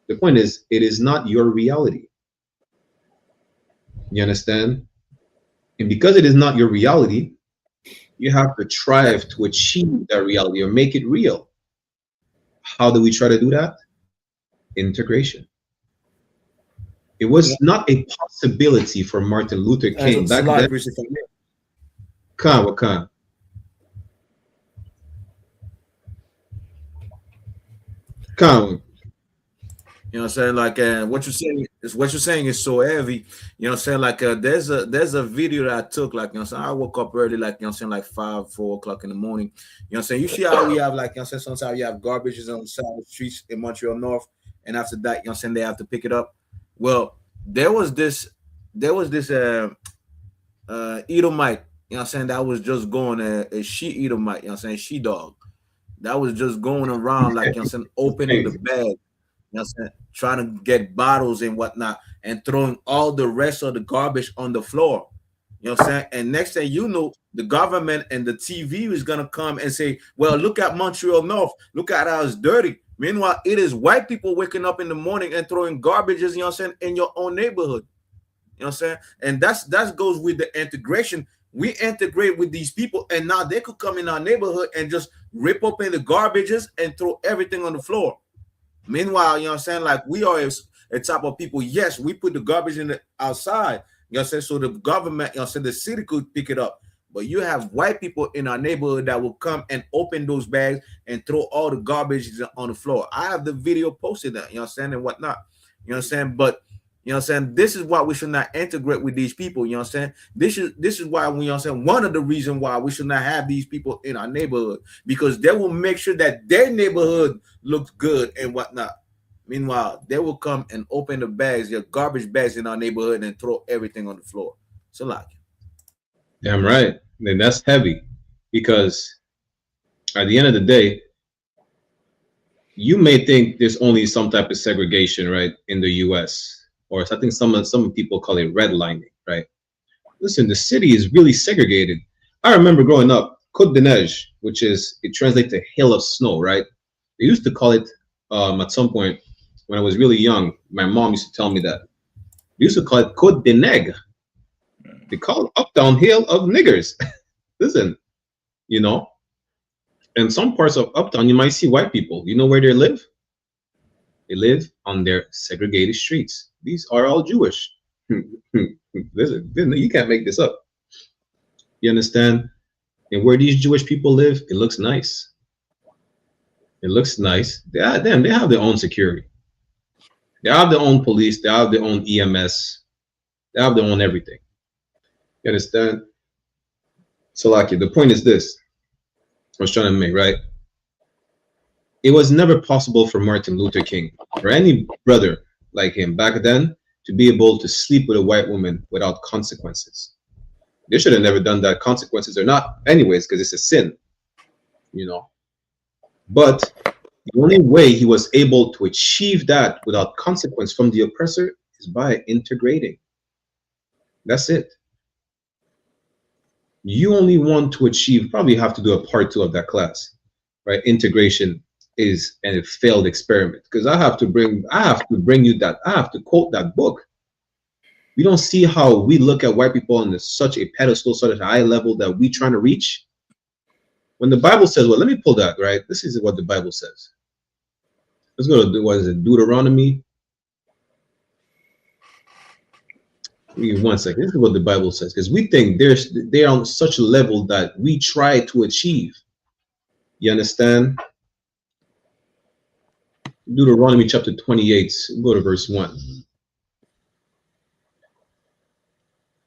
The point is, it is not your reality. You understand? And because it is not your reality, you have to strive to achieve that reality or make it real. How do we try to do that? Integration. It was not a possibility for Martin Luther King back then. Khan. You know what I'm saying? Like what you're saying is so heavy. You know what I'm saying? Like there's a video that I took, like, you know what I'm saying, I woke up early, like, you know what I'm saying, like 4 o'clock in the morning. You know what I'm saying? You see how we have, like, you know what I'm saying, sometimes you have garbages on the side of the streets in Montreal North, and after that, you know what I'm saying, they have to pick it up. Well, there was this Edomite, you know what I'm saying, that was just going a she Edomite, you know what I'm saying, she dog. That was just going around, like, you know what I'm saying, opening the bag, you know what I'm saying, trying to get bottles and whatnot, and throwing all the rest of the garbage on the floor. You know what I'm saying? And next thing you know, the government and the TV is gonna come and say, well, look at Montreal North, look at how it's dirty. Meanwhile, it is white people waking up in the morning and throwing garbages, you know what I'm saying, in your own neighborhood. You know what I'm saying? And that goes with the integration. We integrate with these people, and now they could come in our neighborhood and just rip open the garbages and throw everything on the floor. Meanwhile, you know what I'm saying, like, we are a type of people, yes, we put the garbage in the outside, you know what I'm saying, so the government, you know what I'm saying, the city could pick it up. But you have white people in our neighborhood that will come and open those bags and throw all the garbage on the floor. I have the video posted that, you know what I'm saying, and whatnot. You know what I'm saying? But you know what I'm saying, this is why we should not integrate with these people. You know what I'm saying? This is why we, you know what I'm saying, one of the reasons why we should not have these people in our neighborhood, because they will make sure that their neighborhood looks good and whatnot. Meanwhile, they will come and open the bags, your garbage bags in our neighborhood, and throw everything on the floor. So like, Damn right. Then that's heavy, because at the end of the day, you may think there's only some type of segregation, right, in the U.S., or I think some people call it redlining, right? Listen, the city is really segregated. I remember growing up, Côte de Neige, which is, it translates to hill of snow, right? They used to call it at some point when I was really young. My mom used to tell me that they used to call it Côte de Nègre. They call it uptown hill of niggers. Listen, you know, in some parts of uptown, you might see white people. You know where they live? They live on their segregated streets. These are all Jewish. Listen, you can't make this up. You understand? And where these Jewish people live, it looks nice. It looks nice. They have their own security. They have their own police. They have their own EMS. They have their own everything. You understand? So, like, the point is this. I was trying to make, right? It was never possible for Martin Luther King or any brother like him back then to be able to sleep with a white woman without consequences. They should have never done that, consequences or not, anyways, because it's a sin, you know. But the only way he was able to achieve that without consequence from the oppressor is by integrating. That's it. You only want to achieve, probably have to do a part 2 of that class, right? Integration is a failed experiment, because I have to bring you that, I have to quote that book. We don't see how we look at white people on such a pedestal, such a high level that we trying to reach. When the Bible says, well, let me pull that, right? This is what the Bible says. Let's go to, what is it, Deuteronomy? Give me 1 second. This is what the Bible says, because we think they're on such a level that we try to achieve. You understand? Deuteronomy chapter 28. Go to verse 1.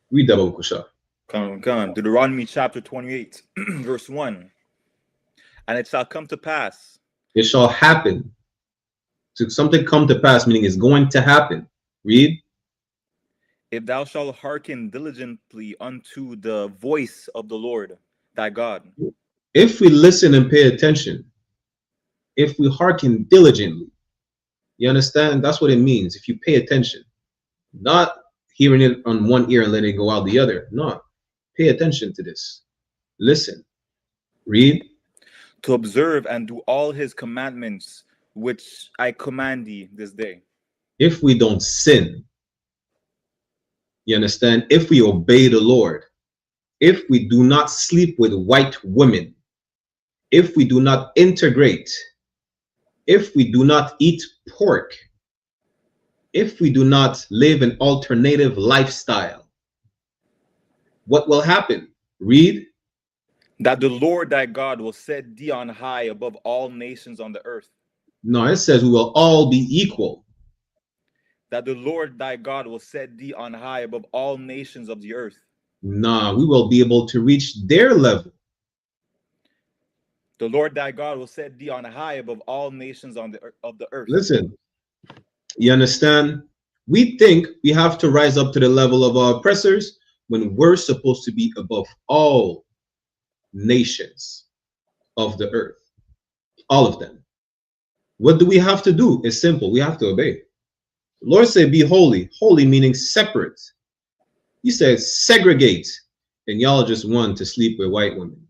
Read that, Kusha. Come on. Deuteronomy chapter 28, verse 1. And it shall come to pass. It shall happen. So something come to pass, meaning it's going to happen. Read. If thou shalt hearken diligently unto the voice of the Lord thy God. If we listen and pay attention, if we hearken diligently, you understand? That's what it means. If you pay attention, not hearing it on one ear and letting it go out the other. No, pay attention to this. Listen. Read. To observe and do all his commandments, which I command thee this day. If we don't sin, you understand? If we obey the Lord, if we do not sleep with white women, if we do not integrate, if we do not eat pork, if we do not live an alternative lifestyle, what will happen? Read. That the Lord thy God will set thee on high above all nations on the earth. No, it says we will all be equal. that the Lord thy God will set thee on high above all nations of the earth. Nah, we will be able to reach their level. The Lord thy God will set thee on high above all nations of the earth. Listen, you understand? We think we have to rise up to the level of our oppressors when we're supposed to be above all nations of the earth. All of them. What do we have to do? It's simple. We have to obey. The Lord said, be holy. Holy meaning separate. He said, segregate. And y'all just want to sleep with white women.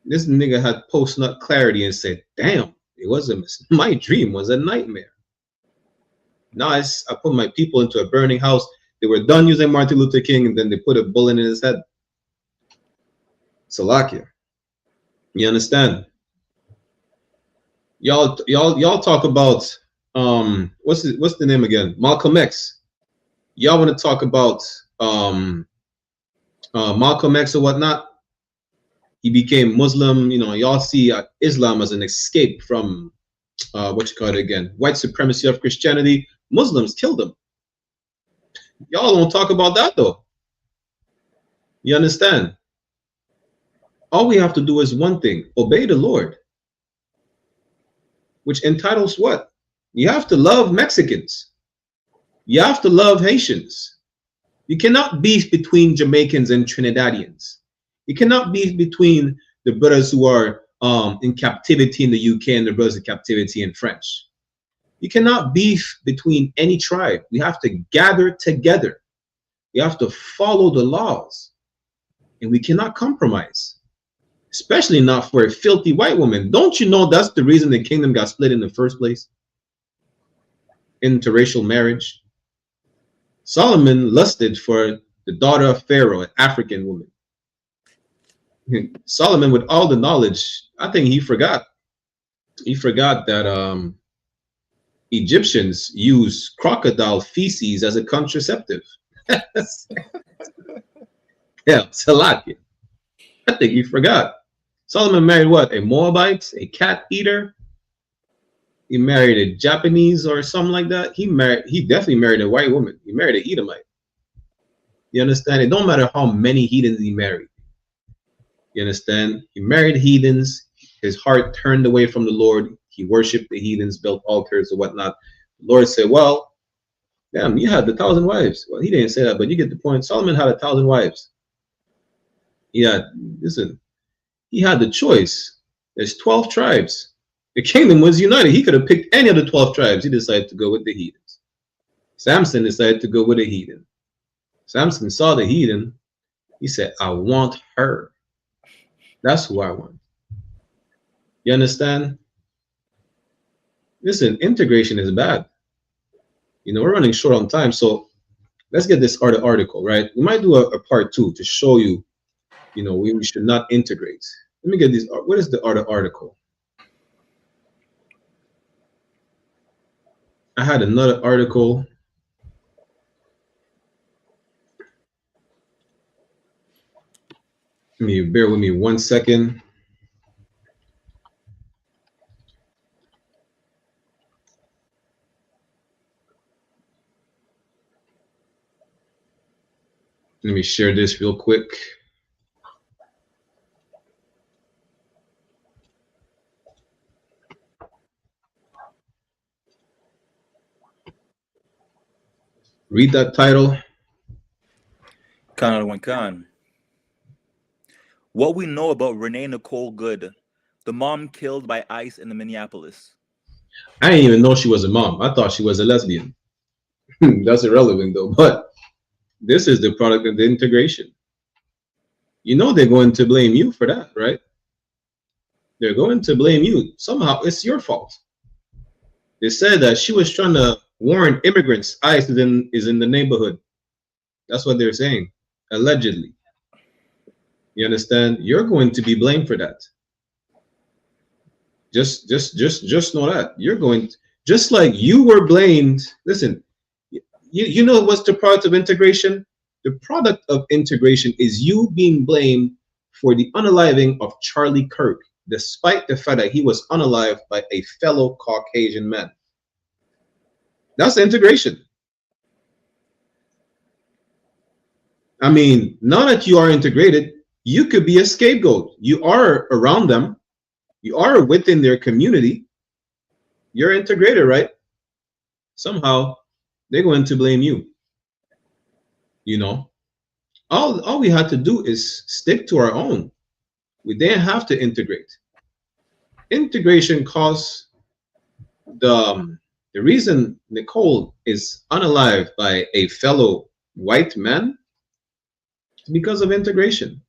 This nigga had post-nut clarity and said, damn, it wasn't my dream was a nightmare. Now I put my people into a burning house. They were done using Martin Luther King, and then they put a bullet in his head. Salakia. You understand? Y'all talk about what's the name again? Malcolm X. Y'all want to talk about Malcolm X or whatnot? He became Muslim. You know, y'all see Islam as an escape from what you call it again? White supremacy of Christianity. Muslims killed him. Y'all don't talk about that though. You understand? All we have to do is one thing: obey the Lord. Which entitles what? You have to love Mexicans. You have to love Haitians. You cannot be between Jamaicans and Trinidadians. You cannot be between the brothers who are in captivity in the UK and the brothers in captivity in French. You cannot beef between any tribe. We have to gather together. We have to follow the laws. And we cannot compromise. Especially not for a filthy white woman. Don't you know that's the reason the kingdom got split in the first place? Interracial marriage. Solomon lusted for the daughter of Pharaoh, an African woman. Solomon, with all the knowledge, I think he forgot. He forgot that Egyptians use crocodile feces as a contraceptive. Yeah, Salakia. I think he forgot. Solomon married what? A Moabite, a cat eater. He married a Japanese or something like that. He definitely married a white woman. He married an Edomite. You understand? It don't matter how many heathens he married. You understand? He married heathens. His heart turned away from the Lord. He worshipped the heathens, built altars or whatnot. The Lord said, well, damn, you had 1,000 wives. Well, he didn't say that, but you get the point. Solomon had 1,000 wives. Yeah, listen, he had the choice. There's 12 tribes. The kingdom was united. He could have picked any of the 12 tribes. He decided to go with the heathens. Samson decided to go with a heathen. Samson saw the heathen. He said, I want her. That's who I want. You understand? Listen, integration is bad. You know, we're running short on time, so let's get this article, right? We might do a part 2 to show you, you know, we should not integrate. Let me get this. What is the article? I had another article. Bear with me 1 second. Let me share this real quick. Read that title. Khan. What we know about Renee Nicole Good, the mom killed by ICE in Minneapolis. I didn't even know she was a mom. I thought she was a lesbian. That's irrelevant though. But this is the product of the integration. You know they're going to blame you for that, right? They're going to blame you. Somehow it's your fault. They said that she was trying to warn immigrants ICE is in the neighborhood. That's what they're saying, allegedly. You understand? You're going to be blamed for that. Just know that you're going to, just like you were blamed. Listen, you know what's the product of integration? The product of integration is you being blamed for the unaliving of Charlie Kirk, despite the fact that he was unalived by a fellow Caucasian man. That's integration. I mean, now that you are integrated, you could be a scapegoat. You are around them. You are within their community. You're integrated, right? Somehow they're going to blame you. You know, all we had to do is stick to our own. We didn't have to integrate. Integration caused the reason Nicole is unalived by a fellow white man is because of integration.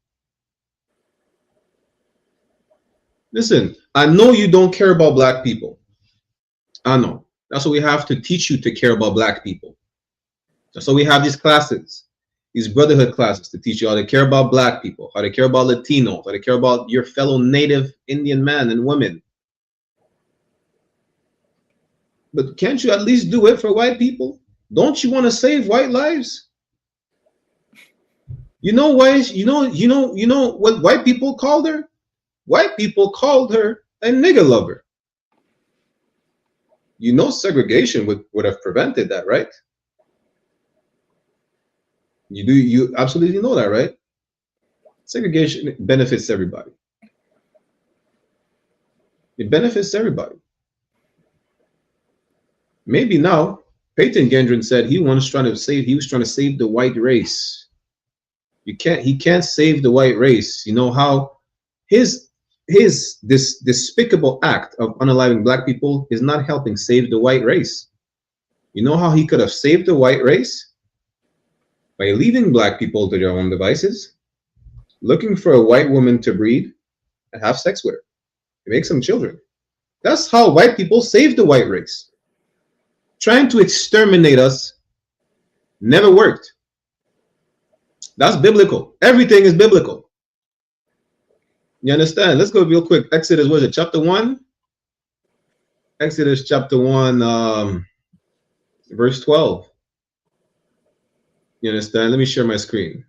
Listen, I know you don't care about black people. I know. That's why we have to teach you to care about black people. That's why we have these classes, these brotherhood classes, to teach you how to care about black people, how to care about Latinos, how to care about your fellow native Indian men and women. But can't you at least do it for white people? Don't you want to save white lives? You know why? You know what white people called her? White people called her a nigger lover. You know segregation would have prevented that, right? You absolutely know that, right? Segregation benefits everybody. It benefits everybody. Maybe now, Peyton Gendron said he was trying to save the white race. He can't save the white race. You know how this despicable act of unaliving black people is not helping save the white race. You know how he could have saved the white race? By leaving black people to their own devices, looking for a white woman to breed and have sex with her, to make some children. That's how white people save the white race. Trying to exterminate us never worked. That's biblical. Everything is biblical. You understand? Let's go real quick. Exodus, what is it? Chapter 1? Exodus chapter 1, verse 12. You understand? Let me share my screen.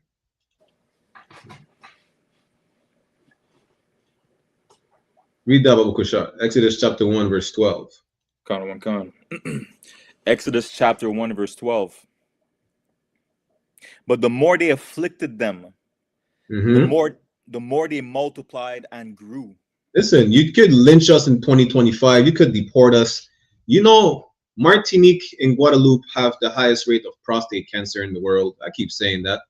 Read that, Babu Kushat. Exodus chapter 1, verse 12. Exodus chapter 1, verse 12. But the more they afflicted them, the more they multiplied and grew. Listen, you could lynch us in 2025. You could deport us. You know, Martinique and Guadeloupe have the highest rate of prostate cancer in the world. I keep saying that,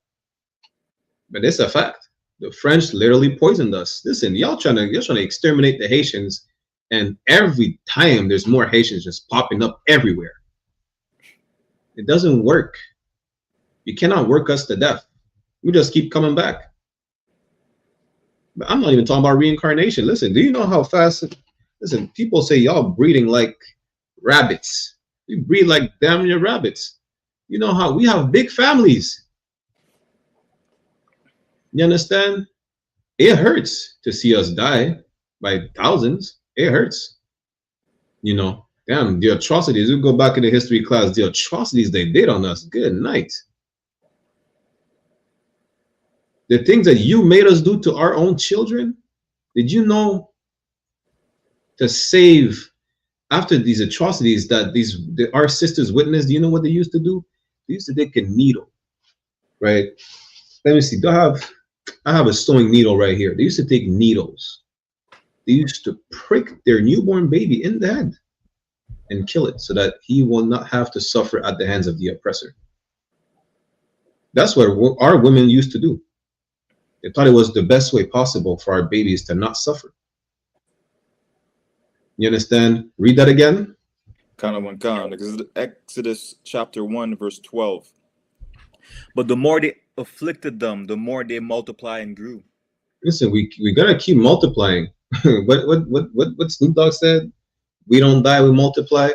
but it's a fact. The French literally poisoned us. Listen, you're trying to exterminate the Haitians, and every time there's more Haitians just popping up everywhere. It doesn't work. You cannot work us to death. We just keep coming back. But I'm not even talking about reincarnation. Listen, do you know how fast? Listen, people say y'all breeding like rabbits. We breed like damn near rabbits. You know how we have big families. You understand? It hurts to see us die by thousands. It hurts. You know, damn, the atrocities. We go back in the history class, the atrocities they did on us. Good night. The things that you made us do to our own children. Did you know to save after these atrocities that our sisters witnessed? Do you know what they used to do? They used to take a needle, right? Let me see. I have a sewing needle right here. They used to take needles. They used to prick their newborn baby in the head and kill it so that he will not have to suffer at the hands of the oppressor. That's what our women used to do. They thought it was the best way possible for our babies to not suffer. You understand? Read that again. Exodus chapter 1, verse 12. But the more they afflicted them, the more they multiply and grew. Listen, we gotta keep multiplying. what Snoop Dogg said? We don't die, we multiply.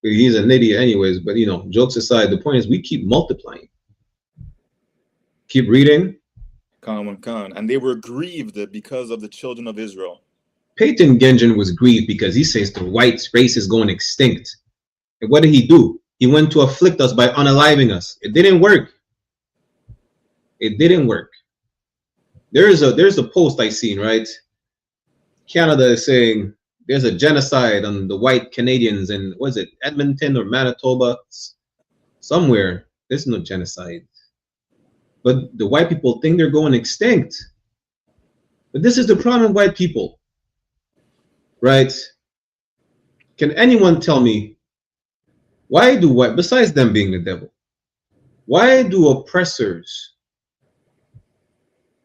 He's an idiot anyways, but you know, jokes aside, the point is we keep multiplying. Keep reading. And they were grieved because of the children of Israel. Peyton Gendron was grieved because he says the white race is going extinct. And what did he do? He went to afflict us by unaliving us. It didn't work. It didn't work. There's a post I seen, right? Canada is saying there's a genocide on the white Canadians in, was it Edmonton or Manitoba? Somewhere. There's no genocide. But the white people think they're going extinct. But this is the problem with white people, right? Can anyone tell me, why do white, besides them being the devil, why do oppressors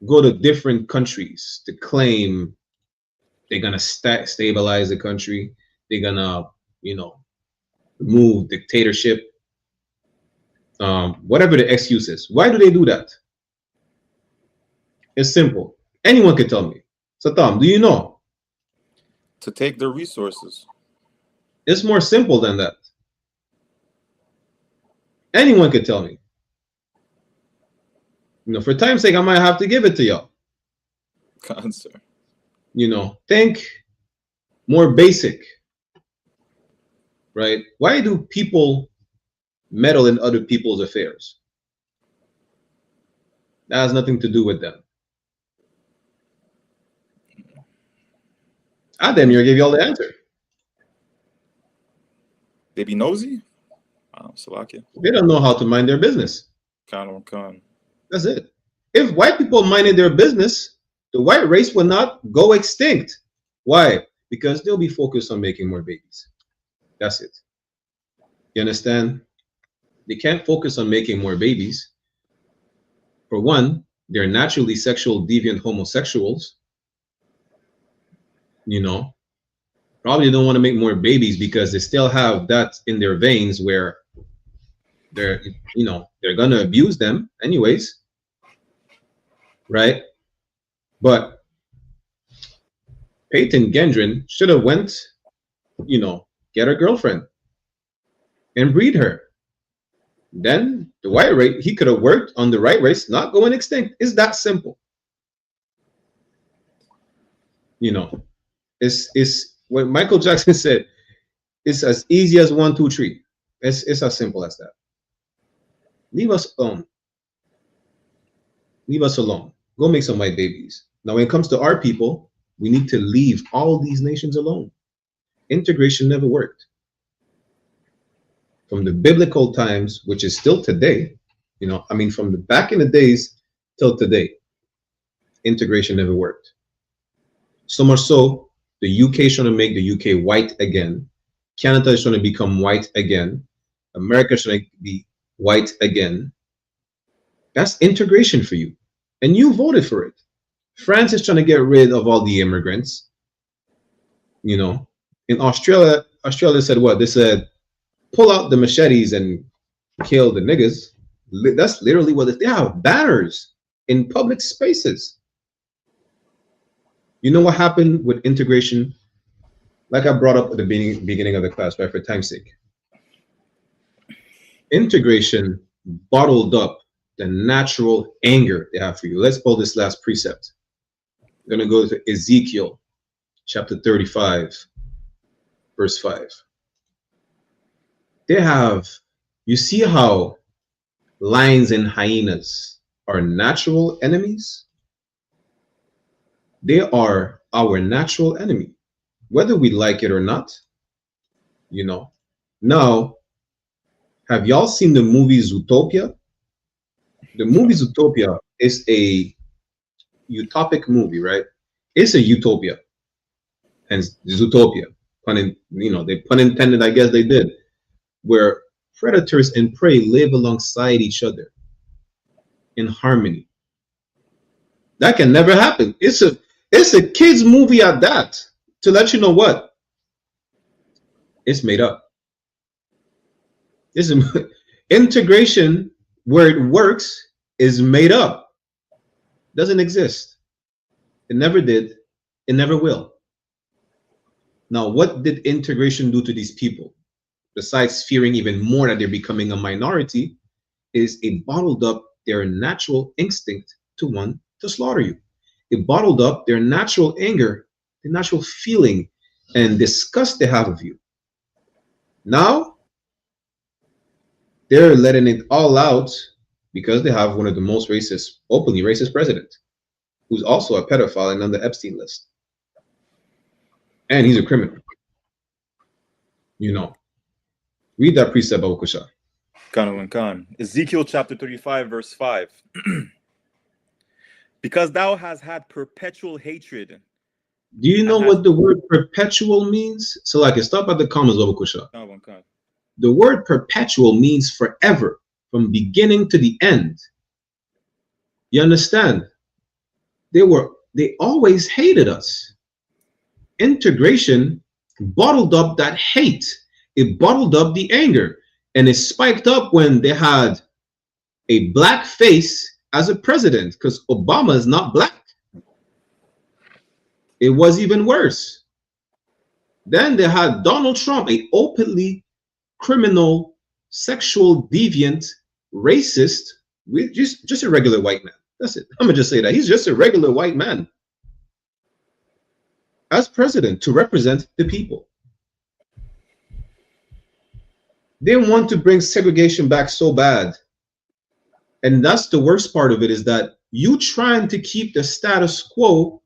go to different countries to claim they're gonna stabilize the country, they're gonna, you know, remove dictatorship, whatever the excuse is? Why do they do that? It's simple. Anyone can tell me. Satam, do you know? To take the resources. It's more simple than that. Anyone could tell me. You know, for time's sake, I might have to give it to y'all. Cancer. You know, think more basic, right? Why do people meddle in other people's affairs? That has nothing to do with them. I damn near gave y'all the answer. They be nosy? Slovakia. They don't know how to mind their business. Con. That's it. If white people minded their business, the white race will not go extinct. Why? Because they'll be focused on making more babies. That's it. You understand? They can't focus on making more babies. For one, they're naturally sexual deviant homosexuals. You know, probably don't want to make more babies because they still have that in their veins where they're, you know, they're gonna abuse them anyways, right? But Peyton Gendron should have went, you know, get a girlfriend and breed her. Then the white race, he could have worked on the right race, not going extinct. It's that simple. You know, it's what Michael Jackson said. It's as easy as 1, 2, 3. It's as simple as that. Leave us alone. Leave us alone. Go make some white babies. Now, when it comes to our people, we need to leave all these nations alone. Integration never worked. From the biblical times, which is still today, you know, I mean, from the back in the days till today, integration never worked. So much so, the UK is trying to make the UK white again. Canada is trying to become white again. America is trying to be white again. That's integration for you. And you voted for it. France is trying to get rid of all the immigrants. You know, in Australia said what? They said, pull out the machetes and kill the niggas. That's literally what they have banners in public spaces. You know what happened with integration? Like I brought up at the beginning of the class, right, for time's sake. Integration bottled up the natural anger they have for you. Let's pull this last precept. We're going to go to Ezekiel chapter 35, verse 5. They have, you see how lions and hyenas are natural enemies? They are our natural enemy, whether we like it or not. You know, now, have y'all seen the movie Zootopia? The movie Zootopia is a utopic movie, right? It's a utopia, and Zootopia, they pun intended, I guess they did, where predators and prey live alongside each other in harmony. That can never happen. It's a kids movie at that, to let you know what it's made up. This integration where it works is made up. Doesn't exist. It never did. It never will. Now, what did integration do to these people? Besides fearing even more that they're becoming a minority, is it bottled up their natural instinct to want to slaughter you. It bottled up their natural anger, the natural feeling and disgust they have of you. Now, they're letting it all out because they have one of the most racist, openly racist president, who's also a pedophile and on the Epstein list. And he's a criminal. You know. Read that precept, Abu Kusha. Khan. Ezekiel chapter 35, verse 5. Because thou hast had perpetual hatred. Do you know what the word perpetual means? So like, stop at the commas, Abu Kusha. The word perpetual means forever, from beginning to the end. You understand? They always hated us. Integration bottled up that hate. It bottled up the anger, and it spiked up when they had a black face as a president, because Obama is not black. It was even worse. Then they had Donald Trump, a openly criminal, sexual deviant, racist, just a regular white man. That's it. I'm gonna just say that he's just a regular white man as president to represent the people. They want to bring segregation back so bad. And that's the worst part of it, is that you trying to keep the status quo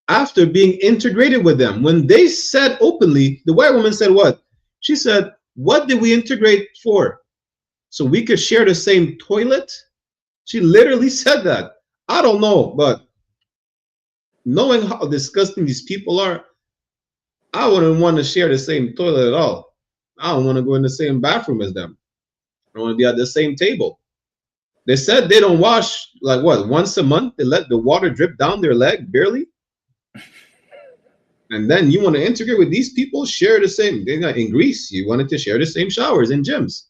after being integrated with them. When they said openly, the white woman said what? She said, what did we integrate for? So we could share the same toilet? She literally said that. I don't know, but knowing how disgusting these people are, I wouldn't want to share the same toilet at all. I don't want to go in the same bathroom as them. I want to be at the same table. They said they don't wash, like what, once a month? They let the water drip down their leg, barely. And then you want to integrate with these people, share the same. They're not in Greece. You wanted to share the same showers and gyms.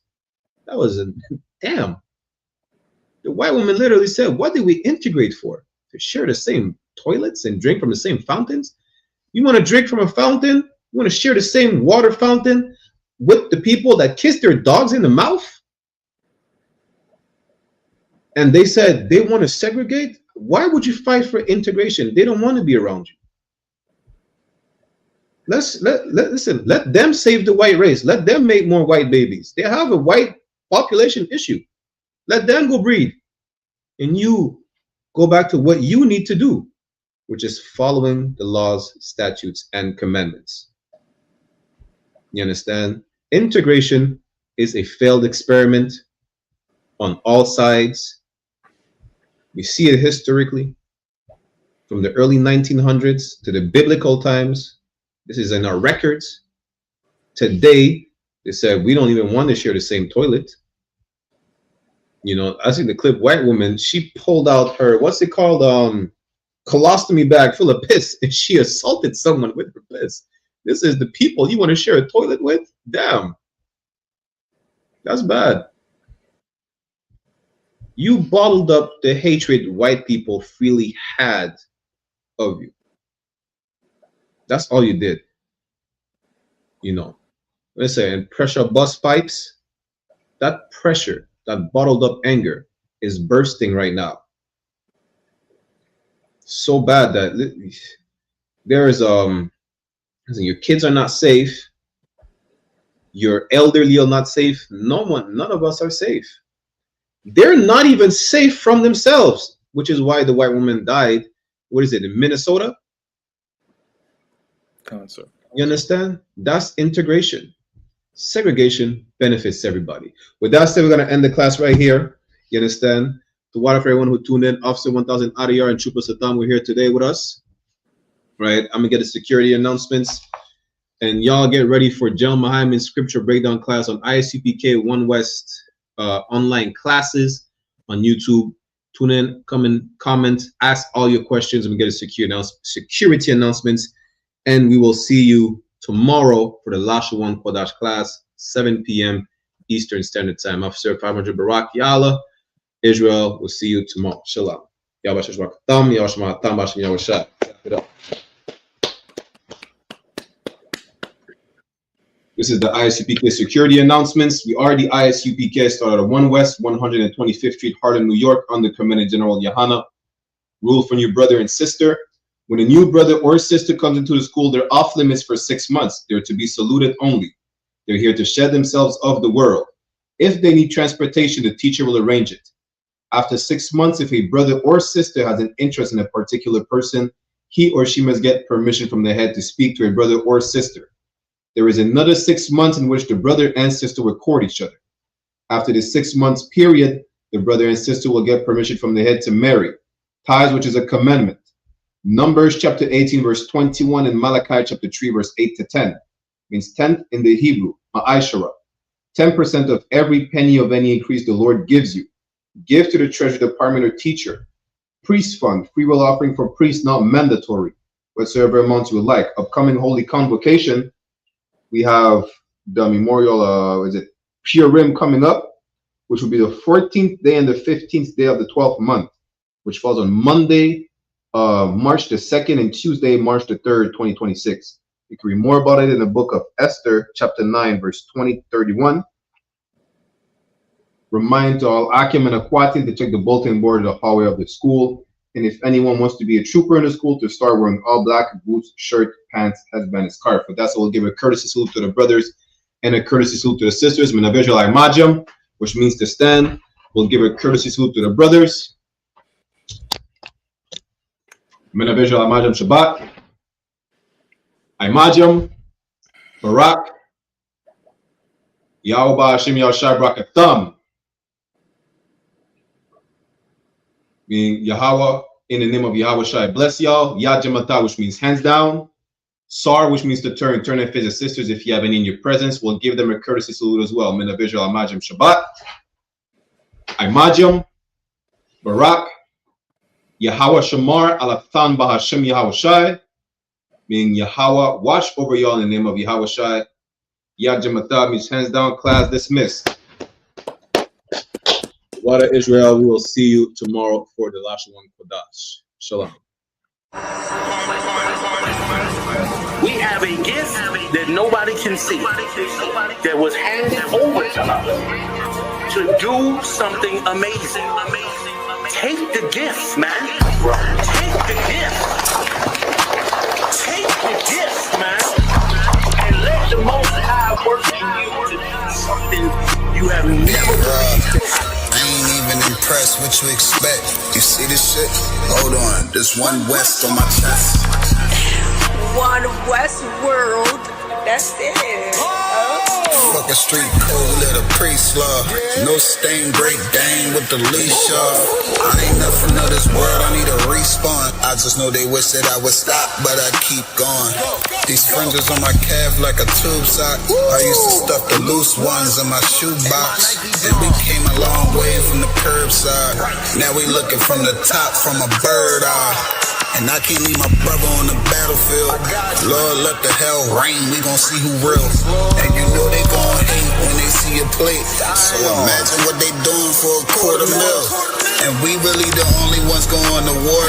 That was a damn. The white woman literally said, what did we integrate for? To share the same toilets and drink from the same fountains? You want to drink from a fountain? You want to share the same water fountain with the people that kiss their dogs in the mouth? And they said they want to segregate? Why would you fight for integration? They don't want to be around you. Listen, let them save the white race. Let them make more white babies. They have a white population issue. Let them go breed. And you go back to what you need to do, which is following the laws, statutes, and commandments. You understand? Integration is a failed experiment on all sides. We see it historically, from the early 1900s to the biblical times. This is in our records. Today, they said we don't even want to share the same toilet. You know, I see the clip, white woman, she pulled out her, what's it called? Colostomy bag full of piss, and she assaulted someone with her piss. This is the people you want to share a toilet with? Damn. That's bad. You bottled up the hatred white people freely had of you. That's all you did. You know, let's say, and pressure bust pipes, that pressure, that bottled up anger is bursting right now. So bad that there is your kids are not safe, your elderly are not safe. None of us are safe. They're not even safe from themselves, which is why the white woman died. What is it, in Minnesota? Concert. You understand? That's integration. Segregation benefits everybody. With that said, we're going to end the class right here. You understand? To water for everyone who tuned in, Officer 1000 Adiyar and Trooper Saddam were here today with us. Right? I'm going to get the security announcements. And y'all get ready for John Muhammad's scripture breakdown class on I.S.U.P.K. One West online classes on YouTube. Tune in, come and comment, ask all your questions, and we get a security announcements. And we will see you tomorrow for the Lasha 1 Kodash class, 7 p.m. Eastern Standard Time. Officer 500 Barak Yala, Israel. We'll see you tomorrow. Shalom. This is the I.S.U.P.K. security announcements. We are the I.S.U.P.K. started at 1 West, 125th Street, Harlem, New York, under Commandant General YAHANNA. Rule for new brother and sister. When a new brother or sister comes into the school, they're off limits for 6 months. They're to be saluted only. They're here to shed themselves of the world. If they need transportation, the teacher will arrange it. After 6 months, if a brother or sister has an interest in a particular person, he or she must get permission from the head to speak to a brother or sister. There is another 6 months in which the brother and sister will court each other. After the 6 months period, the brother and sister will get permission from the head to marry. Tithes, which is a commandment. Numbers chapter 18 verse 21 and Malachi chapter 3 verse 8 to 10 means tenth in the Hebrew, ma'ashara. 10% of every penny of any increase the Lord gives you. Give to the treasury department or teacher. Priest fund, free will offering for priests, not mandatory. Whatsoever amount you would like. Upcoming holy convocation, we have the memorial, Purim coming up, which will be the 14th day and the 15th day of the 12th month, which falls on Monday, March the 2nd, and Tuesday, March the 3rd, 2026. You can read more about it in the book of Esther, chapter 9, verse 20-31. Remind all Akim and Aquatin to check the bulletin board of the hallway of the school. And if anyone wants to be a trooper in the school, to start wearing all black, boots, shirt, pants, headband, and scarf. But that's what we'll give a courtesy salute to the brothers and a courtesy salute to the sisters. Menavejal Imajam, which means to stand. We'll give a courtesy salute to the brothers. Menavejal Imajam Shabbat. Imajam. Barak. Yahweh Hashem Yahshai Brakatham. Meaning Yahweh, in the name of Yahweh Shai, bless y'all. Yajamata, which means hands down. Sar, which means to turn and face the sisters if you have any in your presence. We'll give them a courtesy salute as well. Mina Visual Amajam Shabbat. Imajam. Barak. Yahweh Shamar Alathan Bahashem Yahweh Shai. Meaning Yahweh, watch over y'all in the name of Yahweh Shai. Yajamata means hands down. Class dismissed. Water Israel, we will see you tomorrow for the last one for Dash. Shalom. We have a gift that nobody can see, that was handed over to us to do something amazing. Take the gift, man. Take the gift. Take the gift, man. And let the Most High work in you to do something you have never done. I ain't even impressed. What you expect? You see this shit? Hold on, there's one West on my chest. One West world. That's it. Fuck a street code, let a priest law. No stain, break dang with the leash off. I ain't nothing of this world, I need a respawn. I just know they wish that I would stop, but I keep going. These fringes on my calf like a tube sock. I used to stuff the loose ones in my shoebox. And we came a long way from the curbside. Now we looking from the top from a bird eye. And I can't leave my brother on the battlefield. Lord, let the hell rain, we gon' see who real. And you know they gon' hate when they see a plate. So imagine what they doing for $250,000. And we really the only ones going to war.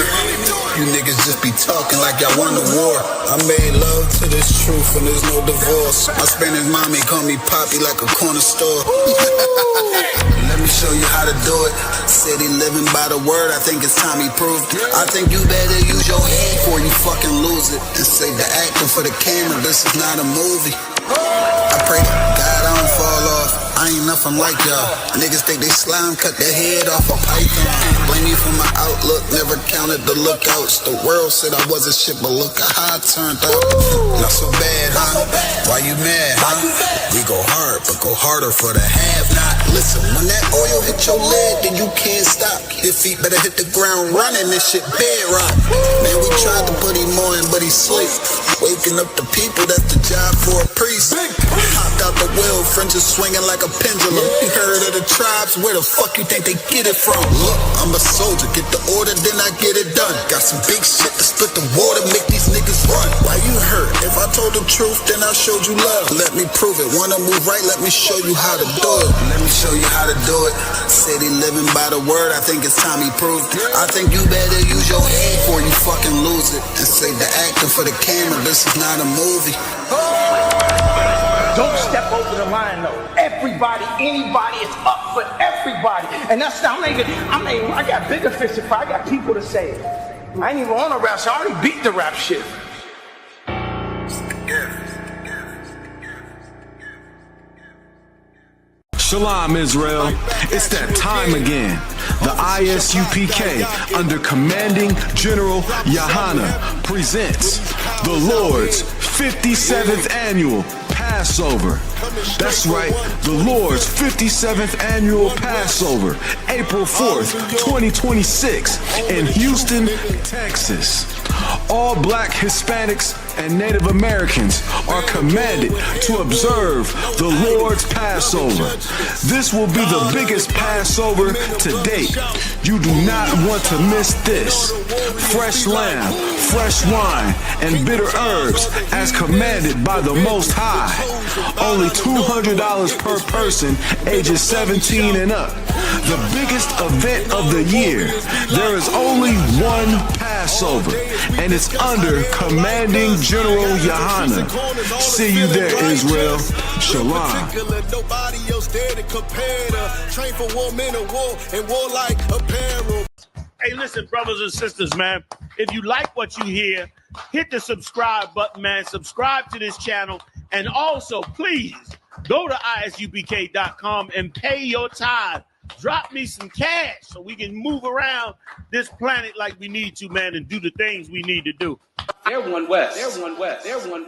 You niggas just be talking like y'all won the war. I made love to this truth and there's no divorce. My Spanish mommy call me Poppy like a corner store. Let me show you how to do it. Said he living by the word, I think it's time he proved it. I think you better use your head before you fucking lose it. And say the acting for the camera, this is not a movie. I pray to God I don't fall off. I ain't nothing like y'all. Niggas think they slime, cut their head off a python. Blame me for my outlook, never counted the lookouts. The world said I wasn't shit, but look at how I turned out. Not so bad, huh? Why you mad, huh? We go hard, but go harder for the have-not. Listen, when that oil hit your leg, then you can't stop. Your feet better hit the ground running, this shit bedrock. Man, we tried to put him on, but he sleep. Waking up the people, that's the job for a priest. Hopped out the wheel, fringes swinging like a pendulum. You heard of the tribes, where the fuck you think they get it from? Look, I'm a soldier, get the order, then I get it done. Got some big shit to split the water, make these niggas run. Why you hurt? If I told the truth, then I showed you love. Let me prove it, wanna move right, let me show you how to do it. Let me show you how to do it. Said he living by the word, I think it's time he proved it. I think you better use your head before you fucking lose it. And say the acting for the camera, this is not a movie. Don't step over the line though. Everybody, anybody, it's up for everybody. And that's I got bigger fish to fry. I got people to say it. I ain't even on a rap, so I already beat the rap shit. Shalom, Israel. It's that time again. The I.S.U.P.K. under Commanding General YAHANNA presents the Lord's 57th Annual Passover. That's right, the Lord's 57th Annual Passover, April 4th, 2026 in Houston, Texas. All black Hispanics and Native Americans are commanded to observe the Lord's Passover. This will be the biggest Passover to date. You do not want to miss this. Fresh lamb, fresh wine, and bitter herbs as commanded by the Most High. Only $200 per person ages 17 and up. The biggest event of the year. There is only one Passover, and it's under Commanding General YAHANNA. See you there, Israel. Shalom. Nobody else there to compare to. Train for war, men of war, and war like apparel. Hey, listen, brothers and sisters, man. If you like what you hear, hit the subscribe button, man. Subscribe to this channel. And also, please, go to isupk.com and pay your tithe. Drop me some cash so we can move around this planet like we need to, man, and do the things we need to do. They're one West. They're one West. They're one